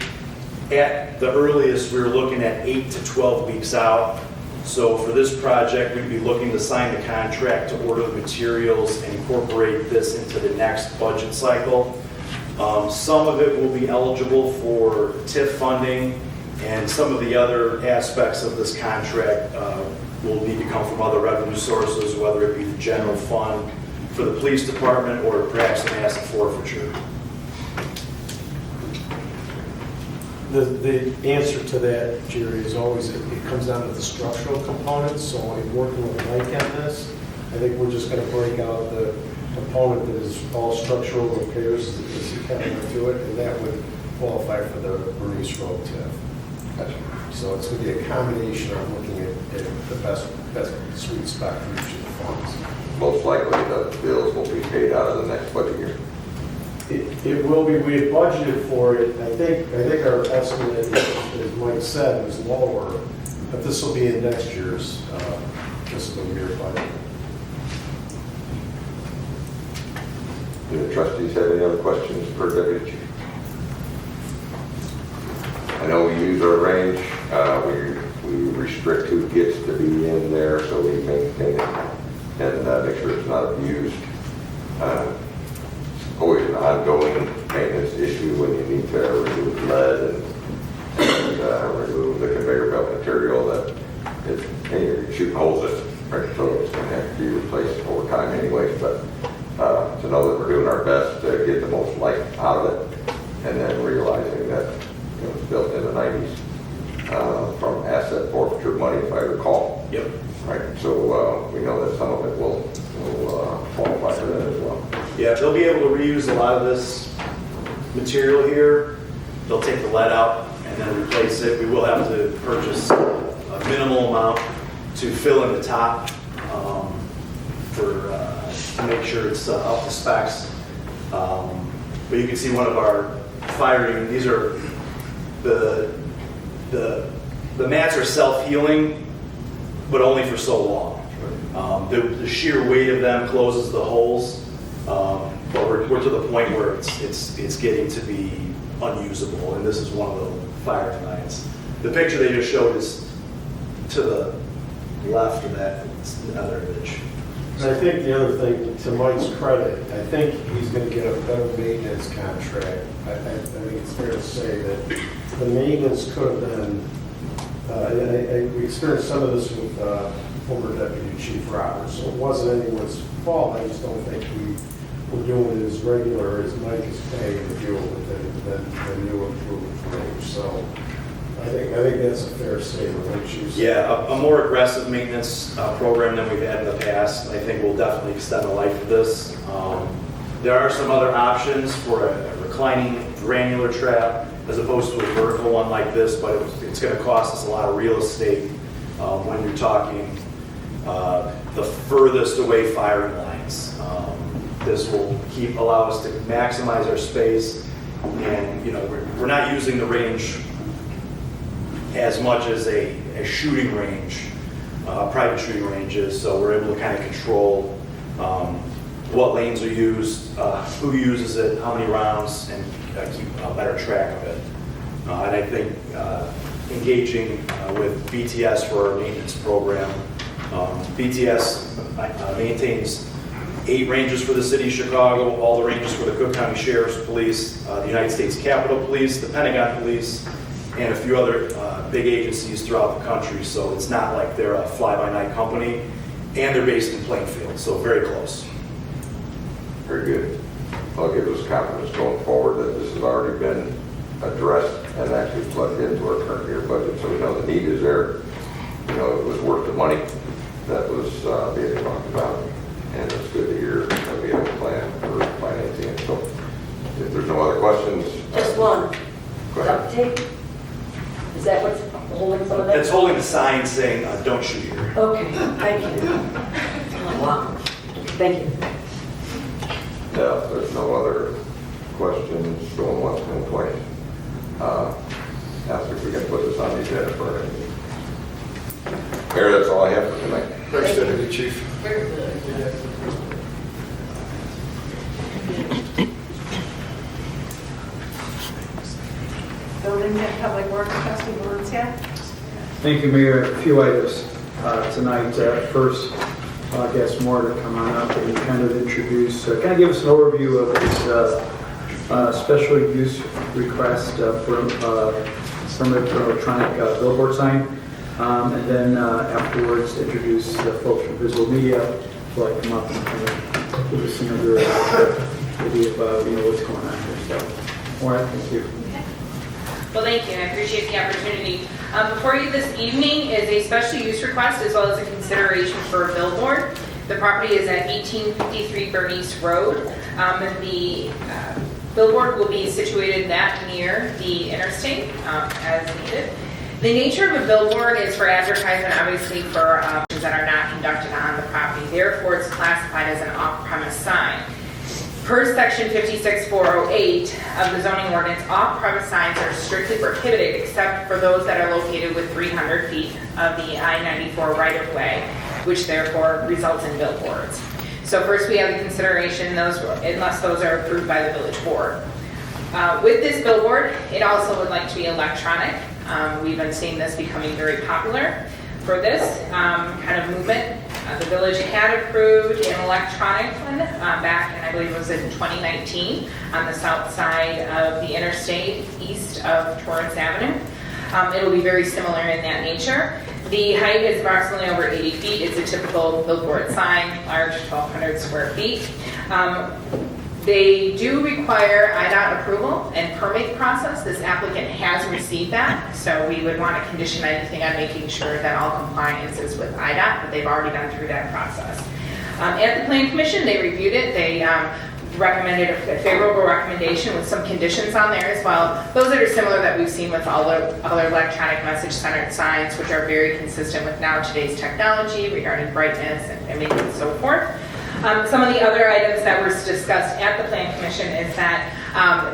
at the earliest, we were looking at 8 to 12 weeks out. So for this project, we'd be looking to sign the contract to order the materials and incorporate this into the next budget cycle. Some of it will be eligible for TIF funding, and some of the other aspects of this contract will need to come from other revenue sources, whether it be the general fund for the police department or perhaps an asset forfeiture. The answer to that, Jerry, is always it comes down to the structural components. So in working with Mike on this, I think we're just going to break out the component that is all structural repairs as he kind of went through it, and that would qualify for the Maurice Road TIF. So it's going to be a combination of looking at the best sweet spot for each of the funds. Most likely the bills will be paid out of the next budget year. It will be. We had budgeted for it. I think our estimate, as Mike said, was lower, but this will be in next year's fiscal year budget. Do the trustees have any other questions for Deputy Chief? I know we use our range. We restrict who gets to be in there, so we maintain it and make sure it's not abused. Always an ongoing maintenance issue when you need to remove lead and remove the conveyor belt material that you're shooting holes in, right? So it's going to have to be replaced over time anyways. But to know that we're doing our best to get the most life out of it, and then realizing that it was built in the 90s from asset forfeiture money, if I recall. Yep. Right. So we know that some of it will qualify for that as well. Yeah, they'll be able to reuse a lot of this material here. They'll take the lead out and then replace it. We will have to purchase a minimal amount to fill in the top to make sure it's up to specs. But you can see one of our firing. These are the mats are self-healing, but only for so long. The sheer weight of them closes the holes. But we're to the point where it's getting to be unusable, and this is one of the firing lines. The picture they just showed is to the left of that. It's another image. And I think the other thing, to Mike's credit, I think he's going to get a better maintenance contract. I think it's fair to say that the maintenance could have been, we experienced some of this with former Deputy Chief Roberts, so it wasn't anyone's fault. I just don't think we were doing it as regular as Mike is paying to deal with it than new improved range. So I think that's a fair statement. Yeah, a more aggressive maintenance program than we've had in the past. I think will definitely extend the life of this. There are some other options for a reclining granular trap as opposed to a vertical one like this, but it's going to cost us a lot of real estate when you're talking the furthest away firing lines. This will allow us to maximize our space, and we're not using the range as much as a shooting range, private shooting range is, so we're able to kind of control what lanes are used, who uses it, how many rounds, and keep a better track of it. And I think engaging with BTS for our maintenance program. BTS maintains 8 ranges for the city of Chicago, all the ranges for the Cook County Sheriff's Police, the United States Capitol Police, the Pentagon Police, and a few other big agencies throughout the country. So it's not like they're a fly-by-night company, and they're based in Plainfield, so very close. Very good. I'll give us confidence going forward that this has already been addressed and actually plugged into our current year budget, so we know the need is there. It was worth the money that was being talked about, and it's good to hear that we have a plan for financing it. So if there's no other questions. Just one. Go ahead. Duct tape? Is that what's holding some of that? It's holding the sign saying, don't shoot here. Okay, thank you. Wow. Thank you. Yeah, if there's no other questions, going once, going twice. Ask if we can put this on the agenda for our meeting. Mayor, that's all I have for tonight. Thanks, Deputy Chief. Building and Public Works, Trustee Valencia. Thank you, Mayor. A few items tonight. First, I'll guess more to come on up and kind of introduce, kind of give us an overview of this special use request permit for electronic billboard sign. And then afterwards, introduce the folks from Visual Media who like come up and kind of give us another idea of what's going on here. So, all right, thank you. Well, thank you, and I appreciate the opportunity. Before you this evening is a special use request as well as a consideration for a billboard. The property is at 1853 Bernice Road. The billboard will be situated that near the interstate as needed. The nature of a billboard is for advertisement, obviously for actions that are not conducted on the property. Therefore, it's classified as an off-premise sign. Per section 56408 of the zoning ordinance, off-premise signs are strictly prohibited except for those that are located with 300 feet of the I-94 right-of-way, which therefore results in billboards. So first we have the consideration, unless those are approved by the village board. With this billboard, it also would like to be electronic. We've been seeing this becoming very popular for this kind of movement. The village had approved an electronic one back in, I believe it was in 2019, on the south side of the interstate east of Torrance Avenue. It'll be very similar in that nature. The height is approximately over 80 feet. It's a typical billboard sign, large, 1,200 square feet. They do require IDOT approval and permit process. This applicant has received that, so we would want to condition anything on making sure that all compliance is with IDOT, but they've already gone through that process. At the Planning Commission, they reviewed it. They recommended a favorable recommendation with some conditions on there as well. Those that are similar that we've seen with all the other electronic message-centered signs, which are very consistent with now today's technology regarding brightness and maybe and so forth. Some of the other items that were discussed at the Plan Commission is that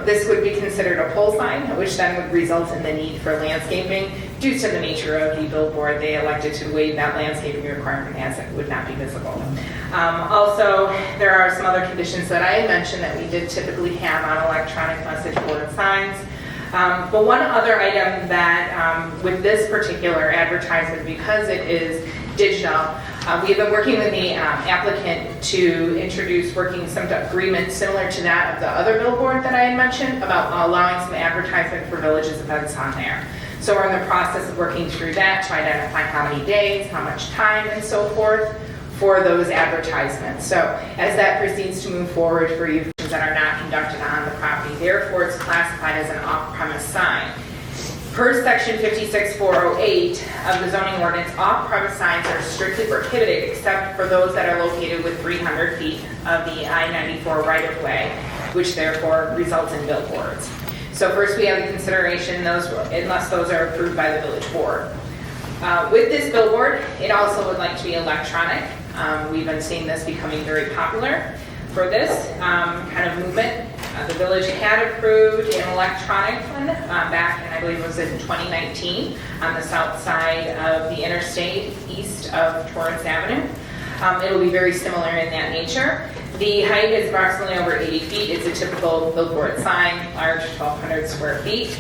this would be considered a pole sign, which then would result in the need for landscaping. Due to the nature of the billboard, they elected to waive that landscaping requirement as it would not be visible. Also, there are some other conditions that I had mentioned that we did typically have on electronic message board signs. But one other item that with this particular advertisement, because it is digital, we have been working with the applicant to introduce some agreement similar to that of the other billboard that I had mentioned about allowing some advertisement for villages events on there. So we're in the process of working through that to identify how many days, how much time, and so forth for those advertisements. So as that proceeds to move forward for events that are not conducted on the property, therefore it's classified as an off-premise sign. Per section 56408 of the zoning ordinance, off-premise signs are strictly prohibited except for those that are located with 300 feet of the I-94 right-of-way, which therefore results in billboards. So first we have the consideration, unless those are approved by the village board. With this billboard, it also would like to be electronic. We've been seeing this becoming very popular For this kind of movement, the village had approved an electronic one back in, I believe it was in 2019, on the south side of the interstate, east of Torrance Avenue. It will be very similar in that nature. The height is approximately over 80 feet. It's a typical billboard sign, large, 1,200 square feet.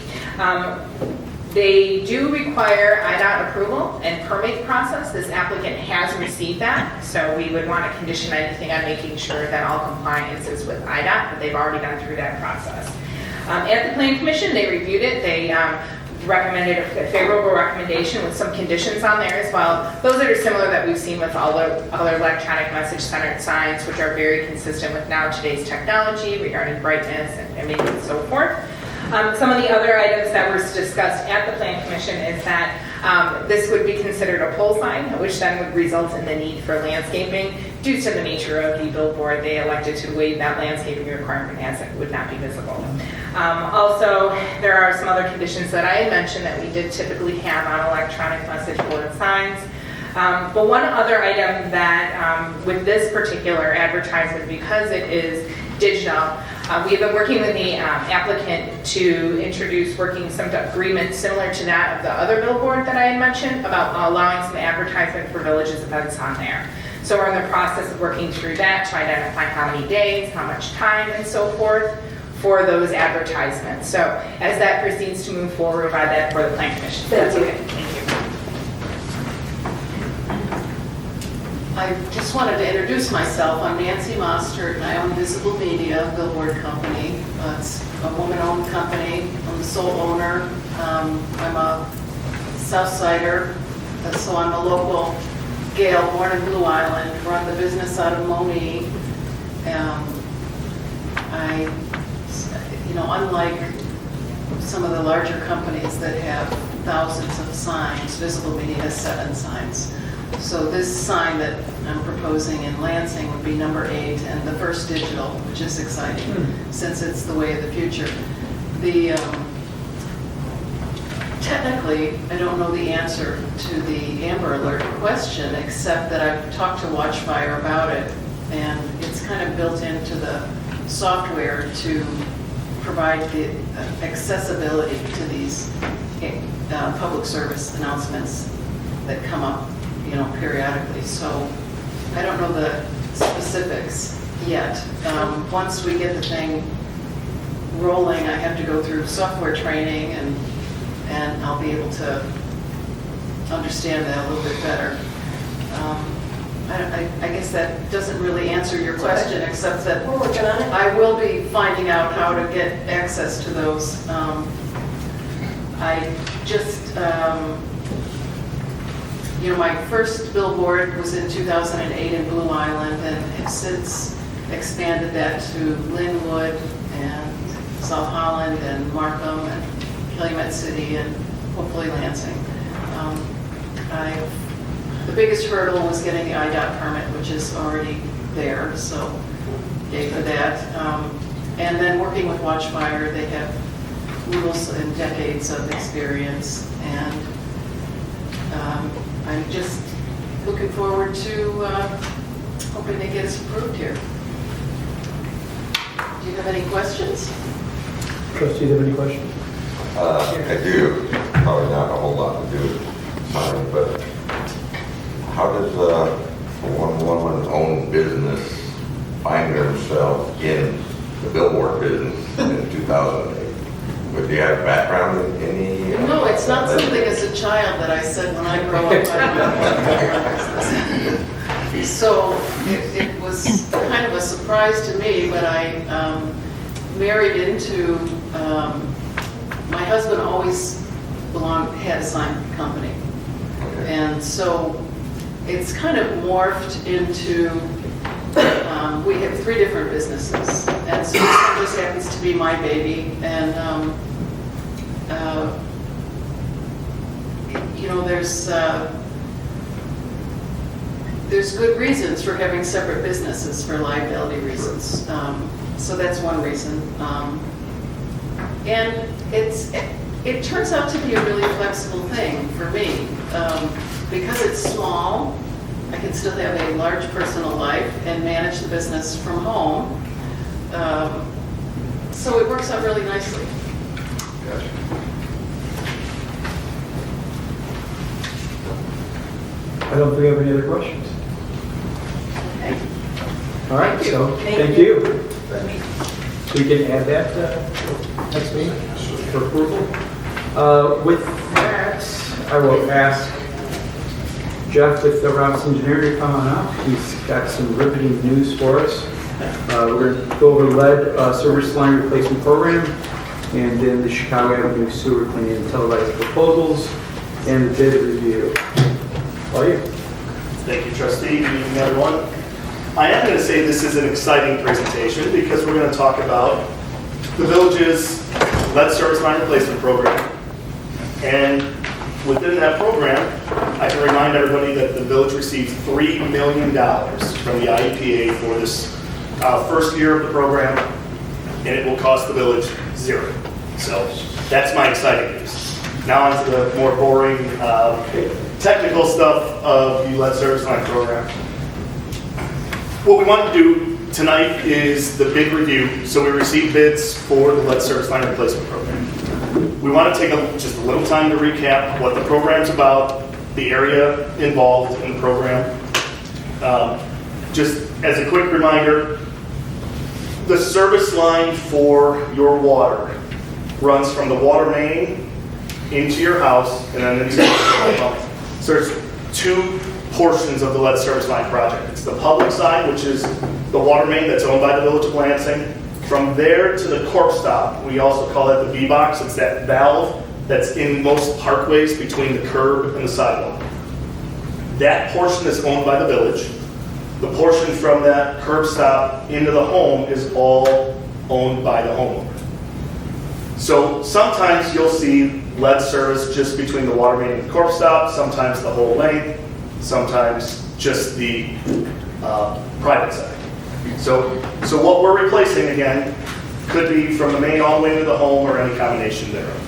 They do require IDOT approval and permit process. This applicant has received that, so we would want to condition anything on making sure that all compliance is with IDOT, but they've already gone through that process. At the Plan Commission, they reviewed it. They recommended a favorable recommendation with some conditions on there as well. Those that are similar that we've seen with all the other electronic message-centered signs, which are very consistent with now today's technology regarding brightness and maybe and so forth. Some of the other items that were discussed at the Plan Commission is that this would be considered a pole sign, which then would result in the need for landscaping. Due to the nature of the billboard, they elected to waive that landscaping requirement as it would not be visible. Also, there are some other conditions that I had mentioned that we did typically have on electronic message board signs. But one other item that with this particular advertisement, because it is digital, we have been working with the applicant to introduce some agreement similar to that of the other billboard that I had mentioned about allowing some advertisement for villages events on there. So we're in the process of working through that to identify how many days, how much time, and so forth for those advertisements. So as that proceeds to move forward, we'll provide that for the Plan Commission. That's okay. Thank you. I just wanted to introduce myself. I'm Nancy Mostert, and I own Visible Media, a billboard company. It's a woman-owned company. I'm the sole owner. I'm a Southsider, so I'm a local Gael, born in Blue Island. Run the business out of Moni. Unlike some of the larger companies that have thousands of signs, Visible Media has 7 signs. So this sign that I'm proposing in Lansing would be number 8 and the first digital, which is exciting since it's the way of the future. Technically, I don't know the answer to the Amber Alert question, except that I've talked to Watchfire about it, and it's kind of built into the software to provide the accessibility to these public service announcements that come up periodically. So I don't know the specifics yet. Once we get the thing rolling, I have to go through software training and I'll be able to understand that a little bit better. I guess that doesn't really answer your question, except that We're working on it. I will be finding out how to get access to those. I just my first billboard was in 2008 in Blue Island, and have since expanded that to Linwood and South Holland and Markham and Calumet City and hopefully Lansing. The biggest hurdle was getting the IDOT permit, which is already there, so yay for that. And then working with Watchfire, they have rules and decades of experience, and I'm just looking forward to hoping they get us approved here. Do you have any questions? Trustee, do you have any questions? I do. Probably not a whole lot to do with mine, but how does one woman's own business find themselves in the billboard business in 2008? Would you have a background in any? No, it's not something as a child that I said when I grow up. So it was kind of a surprise to me, but I married into, my husband always had a sign company. And so it's kind of morphed into, we have 3 different businesses. And so this one just happens to be my baby. And, there's good reasons for having separate businesses for liability reasons. So that's one reason. And it turns out to be a really flexible thing for me. Because it's small, I can still have a large personal life and manage the business from home. So it works out really nicely. Gotcha. I don't think we have any other questions. Okay. All right, Thank you. so Thank thank you. you. So you can add that next meeting for approval. With that, I will ask Jeff with the Rouse Engineer to come on up. He's got some riveting news for us. We're going to go over lead service line replacement program, and then the Chicago Avenue sewer cleaning and televised proposals, and the bid review. All you. Thank you, trustee. Good evening, everyone. I am going to say this is an exciting presentation because we're going to talk about the village's lead service line replacement program. And within that program, I can remind everybody that the village received $3 million from the IEPA for this first year of the program, and it will cost the village $0. So that's my exciting news. Now on to the more boring technical stuff of the lead service line program. What we want to do tonight is the bid review. So we received bids for the lead service line replacement program. We want to take just a little time to recap what the program's about, the area involved in the program. Just as a quick reminder, the service line for your water runs from the water main into your house and then into your home. So there's two portions of the lead service line project. It's the public side, which is the water main that's owned by the Village of Lansing. From there to the corp stop, we also call that the V-box. It's that valve that's in most parkways between the curb and the sidewalk. That portion is owned by the village. The portion from that curb stop into the home is all owned by the homeowner. So sometimes you'll see lead service just between the water main and the corp stop, sometimes the whole length, sometimes just the private side. So what we're replacing, again, could be from the main all the way to the home or any combination thereof.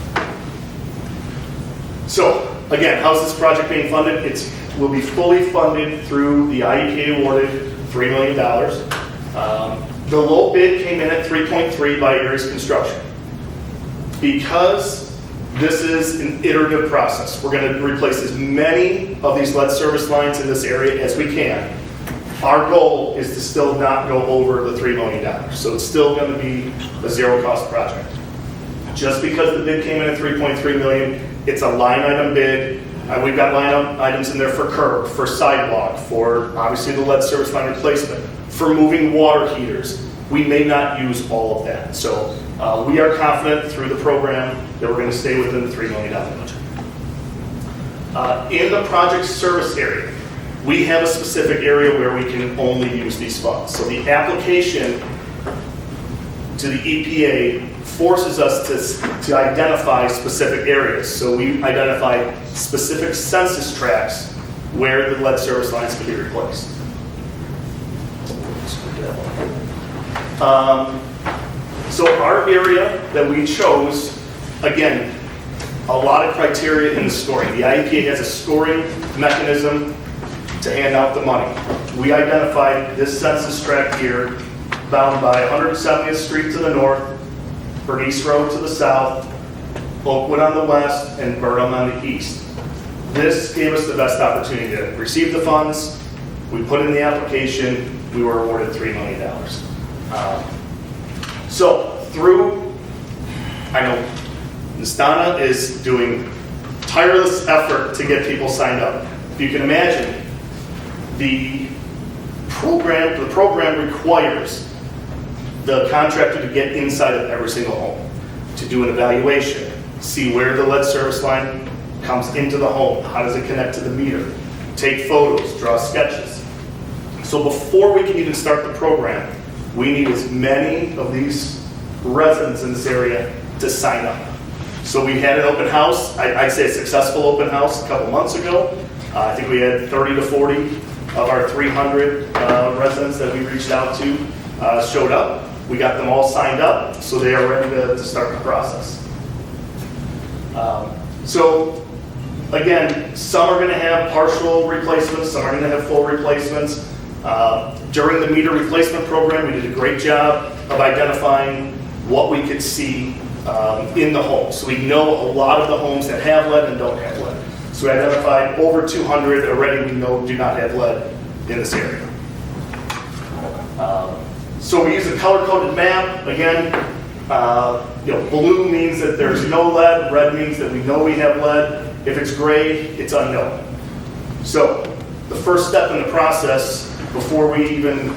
So, again, how's this project being funded? It will be fully funded through the IEPA awarded $3 million. The low bid came in at 3.3 by Aries Construction. Because this is an iterative process, we're going to replace as many of these lead service lines in this area as we can. Our goal is to still not go over the $3 million. So it's still going to be a zero cost project. Just because the bid came in at 3.3 million, it's a line item bid. We've got line items in there for curb, for sidewalk, for obviously the lead service line replacement, for moving water heaters. We may not use all of that. So we are confident through the program that we're going to stay within the $3 million budget. In the project service area, we have a specific area where we can only use these funds. So the application to the EPA forces us to identify specific areas. So we identify specific census tracts where the lead service lines can be replaced. So our area that we chose, again, a lot of criteria in the scoring. The IEPA has a scoring mechanism to hand out the money. We identified this census tract here, bound by 170th Street to the north, Bernice Road to the south, Oakwood on the west, and Burnham on the east. This gave us the best opportunity to receive the funds. We put in the application. We were awarded $3 million. So through, I know Ms. Donna is doing tireless effort to get people signed up. If you can imagine, the program requires the contractor to get inside of every single home, to do an evaluation, see where the lead service line comes into the home, how does it connect to the meter, take photos, draw sketches. So before we can even start the program, we need as many of these residents in this area to sign up. So we had an open house, I'd say a successful open house a couple months ago. I think we had 30 to 40 of our 300 residents that we reached out to showed up. We got them all signed up, so they are ready to start the process. So Again, some are going to have partial replacements, some are going to have full replacements. During the meter replacement program, we did a great job of identifying what we could see in the home. So we know a lot of the homes that have lead and don't have lead. So we identified over 200 already we know do not have lead in this area. So we use a color-coded map. Again, blue means that there's no lead, red means that we know we have lead. If it's gray, it's unknown. So the first step in the process before we even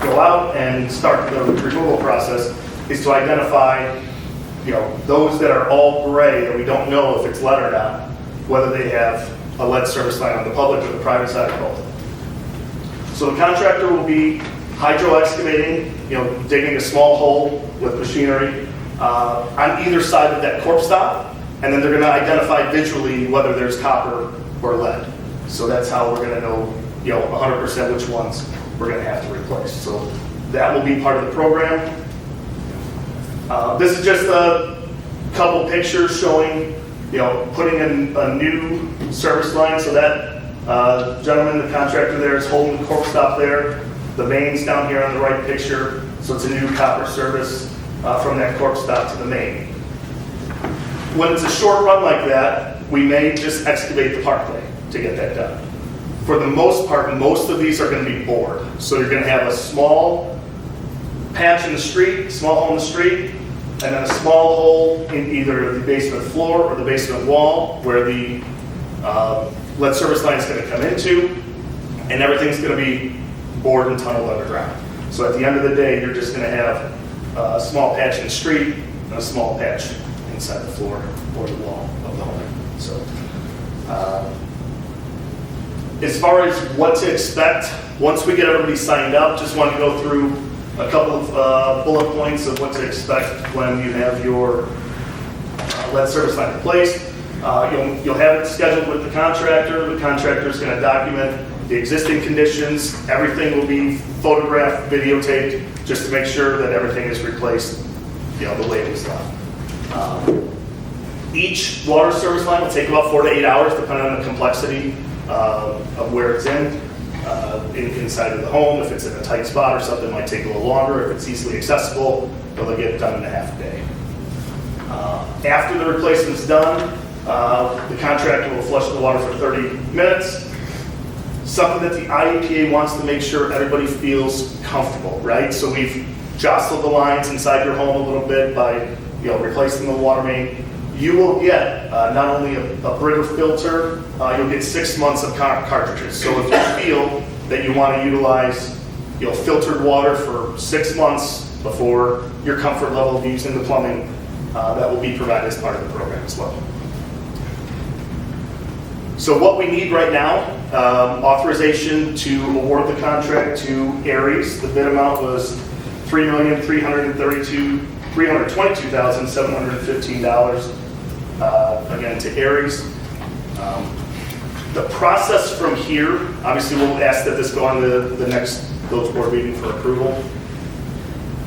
go out and start the removal process is to identify those that are all gray that we don't know if it's lead or not, whether they have a lead service line on the public or the private side or both. So the contractor will be hydro excavating, digging a small hole with machinery on either side of that corpse stop, and then they're going to identify visually whether there's copper or lead. So that's how we're going to know 100% which ones we're going to have to replace. So that will be part of the program. This is just a couple pictures showing, putting in a new service line. So that gentleman, the contractor there, is holding the corpse stop there. The main's down here on the right picture. So it's a new copper service from that corpse stop to the main. When it's a short run like that, we may just excavate the parkway to get that done. For the most part, most of these are going to be bored. So you're going to have a small patch in the street, small hole in the street, and then a small hole in either the basement floor or the basement wall where the lead service line is going to come into, and everything's going to be bored and tunneled underground. So at the end of the day, you're just going to have a small patch in the street and a small patch inside the floor or the wall of the home. So as far as what to expect, once we get everybody signed up, just want to go through a couple of bullet points of what to expect when you have your lead service line replaced. You'll have it scheduled with the contractor. The contractor is going to document the existing conditions. Everything will be photographed, videotaped, just to make sure that everything is replaced, the way it was done. Each water service line will take about 4 to 8 hours, depending on the complexity of where it's inside of the home. If it's in a tight spot or something, it might take a little longer. If it's easily accessible, they'll get it done in a half a day. After the replacement's done, the contractor will flush the water for 30 minutes. Something that the IEPA wants to make sure everybody feels comfortable, right? So we've jostled the lines inside your home a little bit by replacing the water main. You will get not only a Brigger filter, you'll get 6 months of cartridges. So if you feel that you want to utilize filtered water for 6 months before your comfort level of using the plumbing, that will be provided as part of the program as well. So what we need right now, authorization to award the contract to Aries. The bid amount was $322,715. Again, to Aries. The process from here, obviously we'll ask that this go on the next village board meeting for approval.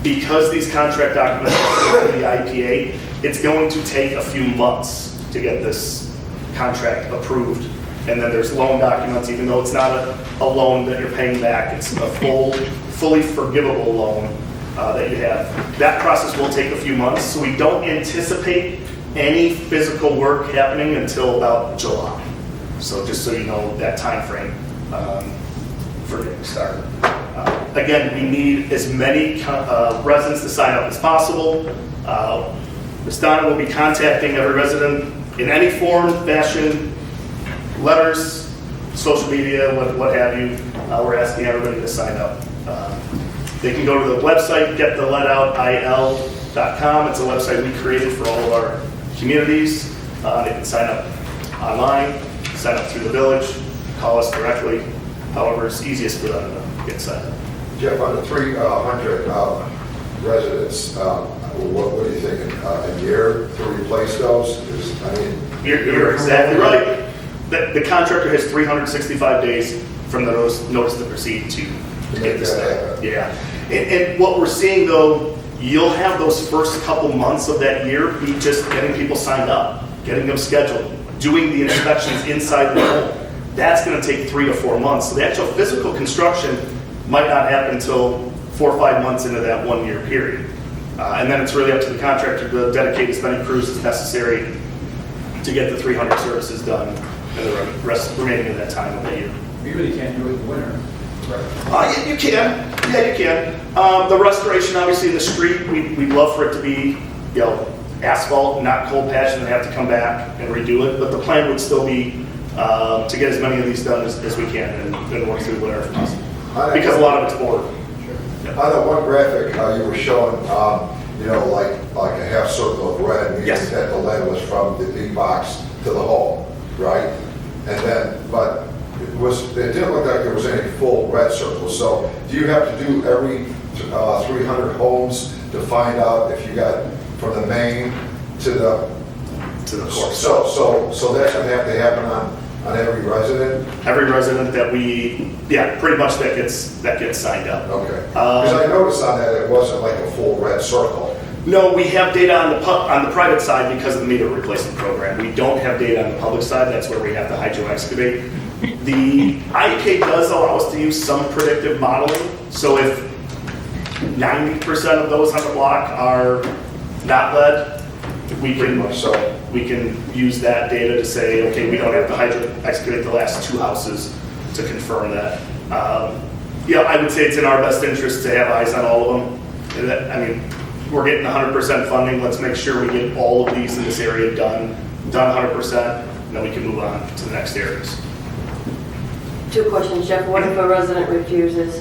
Because these contract documents are for the IPA, it's going to take a few months to get this contract approved. And then there's loan documents, even though it's not a loan that you're paying back, it's a fully forgivable loan that you have. That process will take a few months, so we don't anticipate any physical work happening until about July. So just so you know that time frame for getting started. Again, we need as many residents to sign up as possible. Ms. Donna will be contacting every resident in any form, fashion, letters, social media, what have you. We're asking everybody to sign up. They can go to the website, gettheleadoutil.com. It's a website we created for all of our communities. They can sign up online, sign up through the village, call us directly, however it's easiest for them to get signed up. Jeff, on the 300 residents, what are you thinking? A year to replace those? You're exactly right. The contractor has 365 days from the notice to proceed to get this done. Yeah. And what we're seeing though, you'll have those first couple months of that year be just getting people signed up, getting them scheduled, doing the inspections inside the home, that's going to take 3 to 4 months. So the actual physical construction might not happen until 4 or 5 months into that 1 year period. And then it's really up to the contractor to dedicate as many crews as necessary to get the 300 services done and the rest remaining of that time of the year. You really can't do it in the winter, right? You can. Yeah, you can. The restoration, obviously, in the street, we'd love for it to be, asphalt, not cold patch, and then have to come back and redo it. But the plan would still be to get as many of these done as we can and work through whatever possible. Because a lot of it's board. On that one graphic you were showing, like a half circle of red, meaning Yes. that the lead was from the big box to the home, right? And then, but it didn't look like there was any full red circles. So do you have to do every 300 homes to find out if you got from the main to the court? So that's going to have to happen on every resident? Every resident that pretty much that gets signed up. Okay. Because I noticed on that it wasn't like a full red circle. No, we have data on the private side because of the meter replacement program. We don't have data on the public side. That's where we have to hydro-excavate. The IEK does allow us to use some predictive modeling. So if 90% of those on the block are not lead, we can use that data to say, okay, we don't have to hydro-excavate the last 2 houses to confirm that. I would say it's in our best interest to have eyes on all of them. We're getting 100% funding. Let's make sure we get all of these in this area done 100%, and then we can move on to the next areas. 2 questions, Jeff. What if a resident refuses?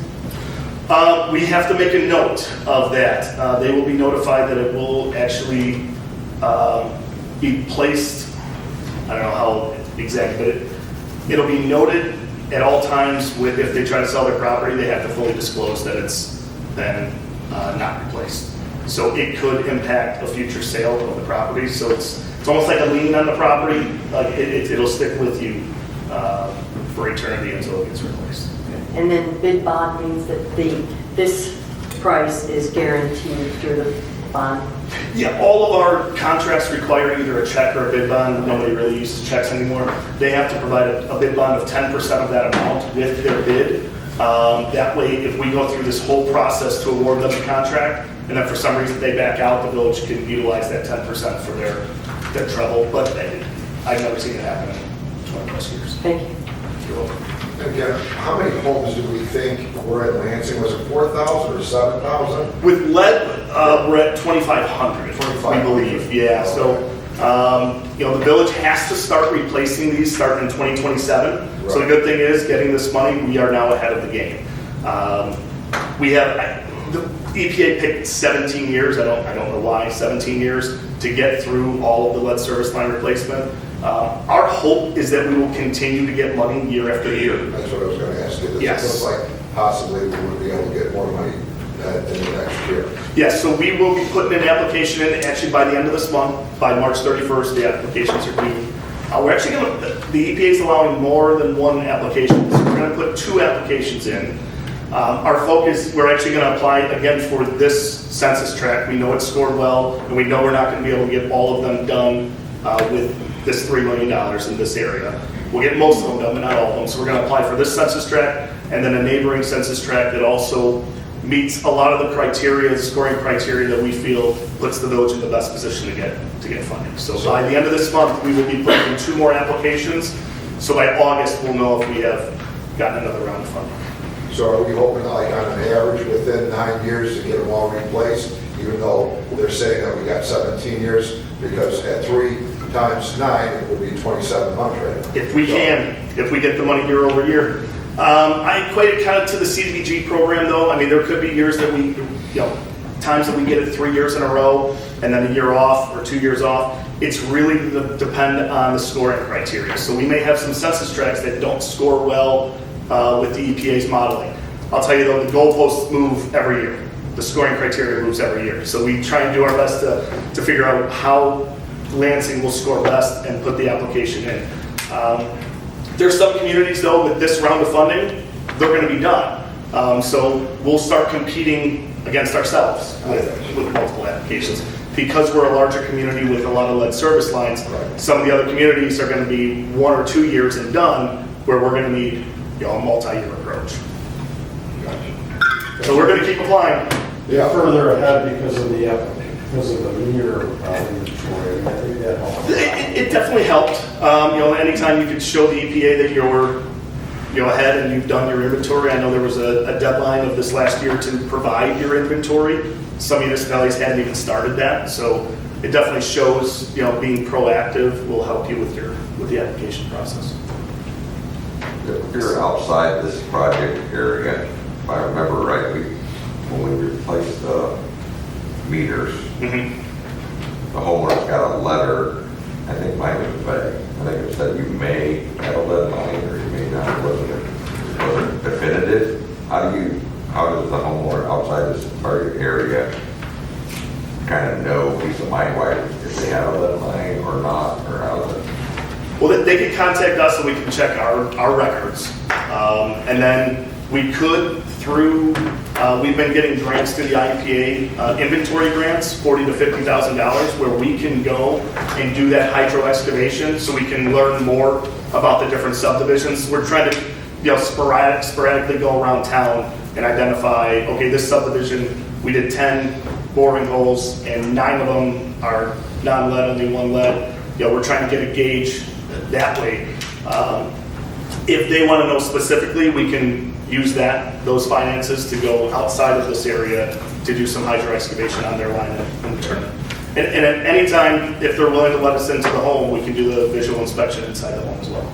We have to make a note of that. They will be notified that it will actually be placed, I don't know how exactly, but it'll be noted at all times if they try to sell their property, they have to fully disclose that it's then not replaced. So it could impact a future sale of the property. So it's almost like a lien on the property. It'll stick with you for eternity until it gets replaced. And then bid bond means that this price is guaranteed through the bond? Yeah, all of our contracts require either a check or a bid bond. Nobody really uses checks anymore. They have to provide a bid bond of 10% of that amount with their bid. That way, if we go through this whole process to award them the contract, and then for some reason they back out, the village can utilize that 10% for their trouble. But I've never seen it happen in 20 plus years. Thank you. You're welcome. Again, how many homes do we think were at Lansing? Was it 4,000 or 7,000? With lead, we're at 2,500, we believe. Yeah. So, the village has to start replacing these starting in 2027. Right. So the good thing is, getting this money, we are now ahead of the game. We have the EPA picked 17 years. I don't know why 17 years to get through all of the lead service line replacement. Our hope is that we will continue to get money year after year. That's what I was going to ask you. Yes. It looks like possibly we would be able to get more money in the next year. Yes, so we will be putting an application in actually by the end of this month. By March 31st, the applications are due. We're actually going to, the EPA is allowing more than 1 application. So we're going to put 2 applications in. Our focus, we're actually going to apply again for this census tract. We know it's scored well, and we know we're not going to be able to get all of them done with this $3 million in this area. We'll get most of them done, but not all of them. So we're going to apply for this census tract and then a neighboring census tract that also meets a lot of the criteria, the scoring criteria that we feel puts the village in the best position to get funding. So by the end of this month, we will be putting in 2 more applications. So by August, we'll know if we have gotten another round of funding. So are we hoping like on an average within 9 years to get them all replaced, even though they're saying that we got 17 years? Because at 3 times 9, it would be 2,700. If we get the money year over year. I equate it kind of to the CDBG program though. I mean, there could be years that times that we get it 3 years in a row and then a year off or 2 years off. It's really dependent on the scoring criteria. So we may have some census tracts that don't score well with the EPA's modeling. I'll tell you though, the goalposts move every year. The scoring criteria moves every year. So we try and do our best to figure out how Lansing will score best and put the application in. There's some communities though with this round of funding, they're going to be done. So we'll start competing against ourselves with multiple applications. because we're a larger community with a lot of lead service lines, some of the other communities are going to be 1 or 2 years and done, where we're going to need a multi-year approach. So we're going to keep applying. Further ahead because of the meter inventory. I think that helped. It definitely helped. Anytime you could show the EPA that you're ahead and you've done your inventory. I know there was a deadline of this last year to provide your inventory. Some municipalities hadn't even started that, so it definitely shows, being proactive will help you with the application process. If you're outside this project area, if I remember right, when we replaced the meters, the homeowner's got a letter. I think mine was vague. I think it said you may have a lead line or you may not. It wasn't definitive. How does the homeowner outside this target area kind of know peace of mind why if they have a lead line or not, or how does it? Well, they can contact us so we can check our records. And then we could, we've been getting grants through the IPA, inventory grants, $40,000 to $50,000, where we can go and do that hydro excavation so we can learn more about the different subdivisions. We're trying to, sporadically go around town and identify, okay, this subdivision, we did 10 boring holes and 9 of them are non-lead, only 1 lead. We're trying to get a gauge that way. If they want to know specifically, we can use those finances to go outside of this area to do some hydro excavation on their line and return it. And at any time, if they're willing to let us into the home, we can do the visual inspection inside the home as well.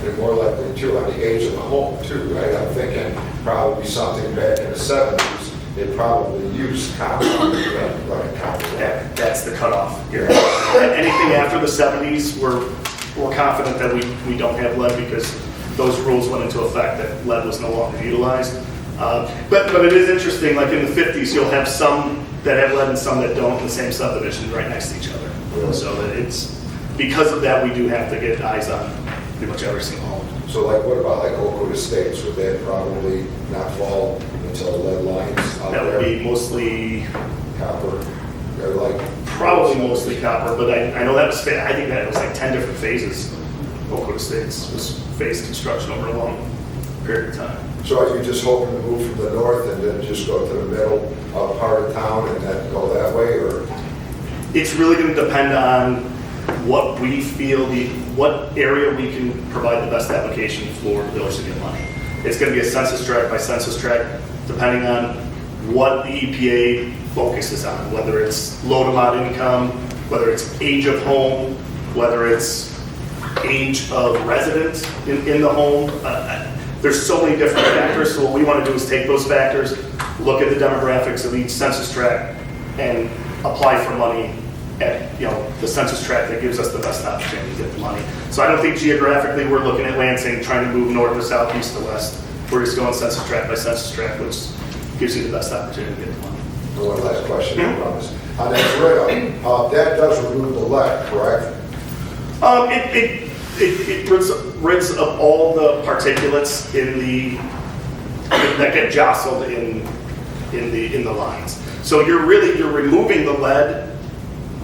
And more likely too on the age of the home too, right? I'm thinking probably something back in the 70s, they probably used copper, like copper. That's the cutoff here. Anything after the 70s, we're confident that we don't have lead because those rules went into effect that lead was no longer utilized. But it is interesting, like in the 50s, you'll have some that have lead and some that don't in the same subdivision right next to each other. Really? So that because of that, we do have to get eyes on pretty much every single home. So like what about like Oakwood Estates? Would that probably not fall into the lead lines out That there? would be mostly Copper. They're like probably mostly copper, but I know that was, I think that was like 10 different phases. Oakwood Estates was phased construction over a long period of time. So are you just hoping to move from the north and then just go to the middle part of town and then go that way, or? It's really going to depend on what we feel, what area we can provide the best application for the village to get money. It's going to be a census tract by census tract, depending on what the EPA focuses on, whether it's low to moderate income, whether it's age of home, whether it's age of resident in the home. There's so many different factors, so what we want to do is take those factors, look at the demographics of each census tract, and apply for money at the census tract that gives us the best opportunity to get the money. So I don't think geographically we're looking at Lansing trying to move north to south, east to west. We're just going census tract by census tract, which gives you the best opportunity to get the money. One last question, I promise. On that rail, that does remove the lead, correct? It rids of all the particulates that get jostled in the lines. So you're removing the lead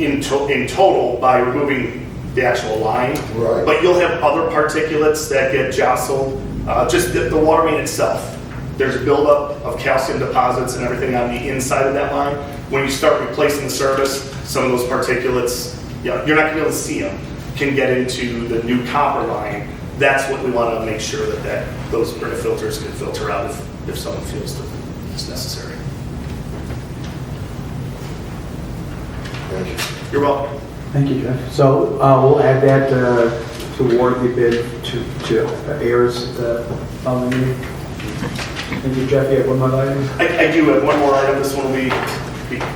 in total by removing the actual line. Right. But you'll have other particulates that get jostled. Just the water main itself. There's a buildup of calcium deposits and everything on the inside of that line. When you start replacing the service, some of those particulates, you're not going to be able to see them, can get into the new copper line. That's what we want to make sure that those Brita filters can filter out if someone feels that it's necessary. Thank you. You're welcome. Thank you, Jeff. So we'll add that to award the bid to heirs following meeting. Thank you, Jeff. You have one more item? I do have one more item. This one will be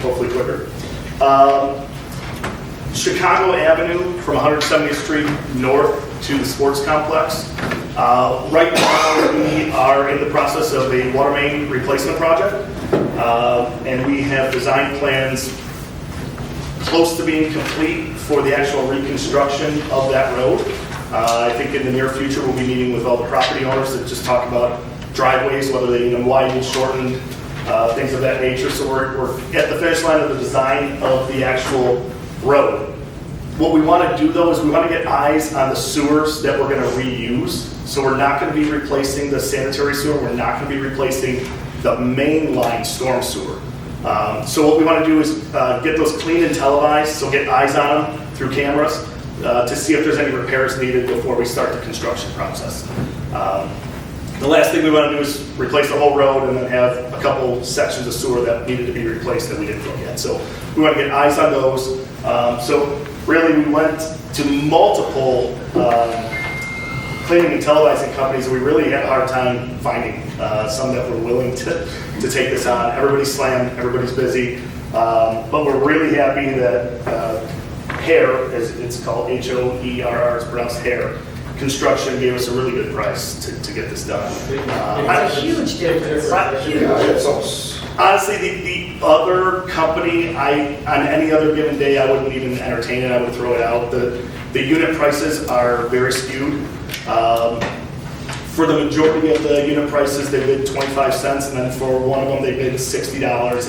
hopefully quicker. Chicago Avenue from 170th Street north to the sports complex. Right now we are in the process of a water main replacement project, and we have design plans close to being complete for the actual reconstruction of that road. I think in the near future we'll be meeting with all the property owners to just talk about driveways, whether they need them widened, shortened, things of that nature. So we're at the finish line of the design of the actual road. What we want to do though is we want to get eyes on the sewers that we're going to reuse. So we're not going to be replacing the sanitary sewer. We're not going to be replacing the mainline storm sewer. So what we want to do is get those clean and televised, so get eyes on them through cameras to see if there's any repairs needed before we start the construction process. The last thing we want to do is replace the whole road and then have a couple sections of sewer that needed to be replaced that we didn't look at. So we want to get eyes on those. So really we went to multiple cleaning and televising companies, and we really had a hard time finding some that were willing to take this on. Everybody's slammed, everybody's busy, but we're really happy that HAIR, as it's called, H-O-E-R-R, it's pronounced HAIR, Construction gave us a really good price to get this done. It's a huge difference. Huge. Honestly, the other company, on any other given day, I wouldn't even entertain it. I would throw it out. The unit prices are very skewed. For the majority of the unit prices, they bid 25 cents, and then for one of them, they bid $60.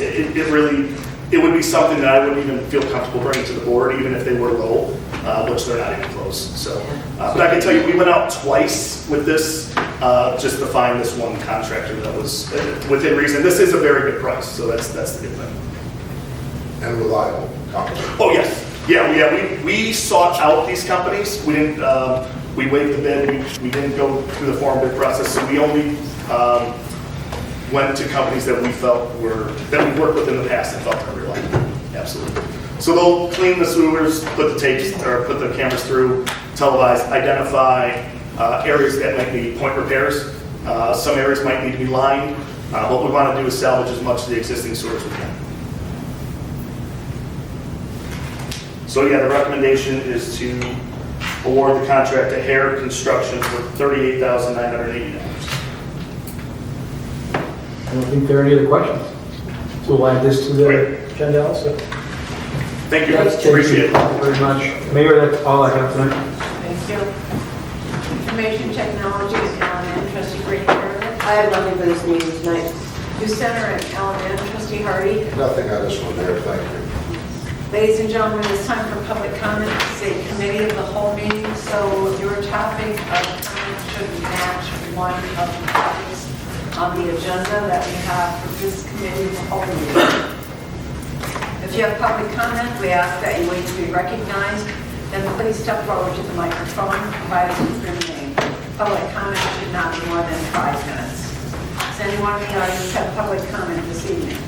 It would be something that I wouldn't even feel comfortable bringing to the board, even if they were low, which they're not even close. So, but I can tell you, we went out twice with this just to find this one contractor that was within reason. This is a very good price, so that's the good thing. And reliable company. Oh yes, yeah. We sought out these companies. We didn't. We waived the bid. We didn't go through the formal bid process. So we only went to companies that we felt that we worked with in the past and felt were reliable. Absolutely. So they'll clean the sewers, put the tapes or put the cameras through, televise, identify areas that might need point repairs. Some areas might need to be lined. What we want to do is salvage as much of the existing sewers as we can. So yeah, the recommendation is to award the contract to HAIR Construction for $38,980. I don't think there are any other questions. So we'll add this to the agenda also. Thank you, appreciate it. Thank you very much. Mayor, that's all I have tonight. Thank you. Information Technology, LNN, Trustee Grady-Perovich. I have nothing for this meeting tonight. Youth Center and LNN, Trustee Hardy. Nothing on this one there, thank you. Ladies and gentlemen, it's time for public comment. It's a committee of the whole meeting, so your topic of comment should match one of the topics on the agenda that we have for this committee of the whole meeting. If you have public comment, we ask that you wait to be recognized, then please step forward to the microphone, provided with your name. Public comment should not be more than 5 minutes. Does anyone in the audience have public comment this evening?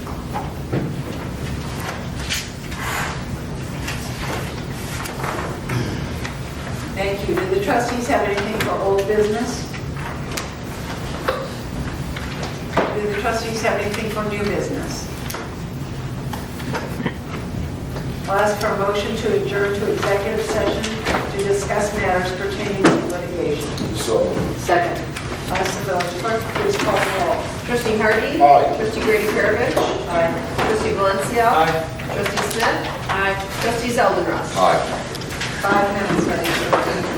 Thank you. Do the trustees have anything for old business? Do the trustees have anything for new business? I'll ask for a motion to adjourn to executive session to discuss matters pertaining to litigation. So, Second. Ask the village clerk, please call the roll. Trustee Hardy? Aye. Trustee Grady-Perovich? Aye. Trustee Valencia? Aye. Trustee Smith? Aye. Trustee Zeldenrust? Aye. 5 minutes, ready.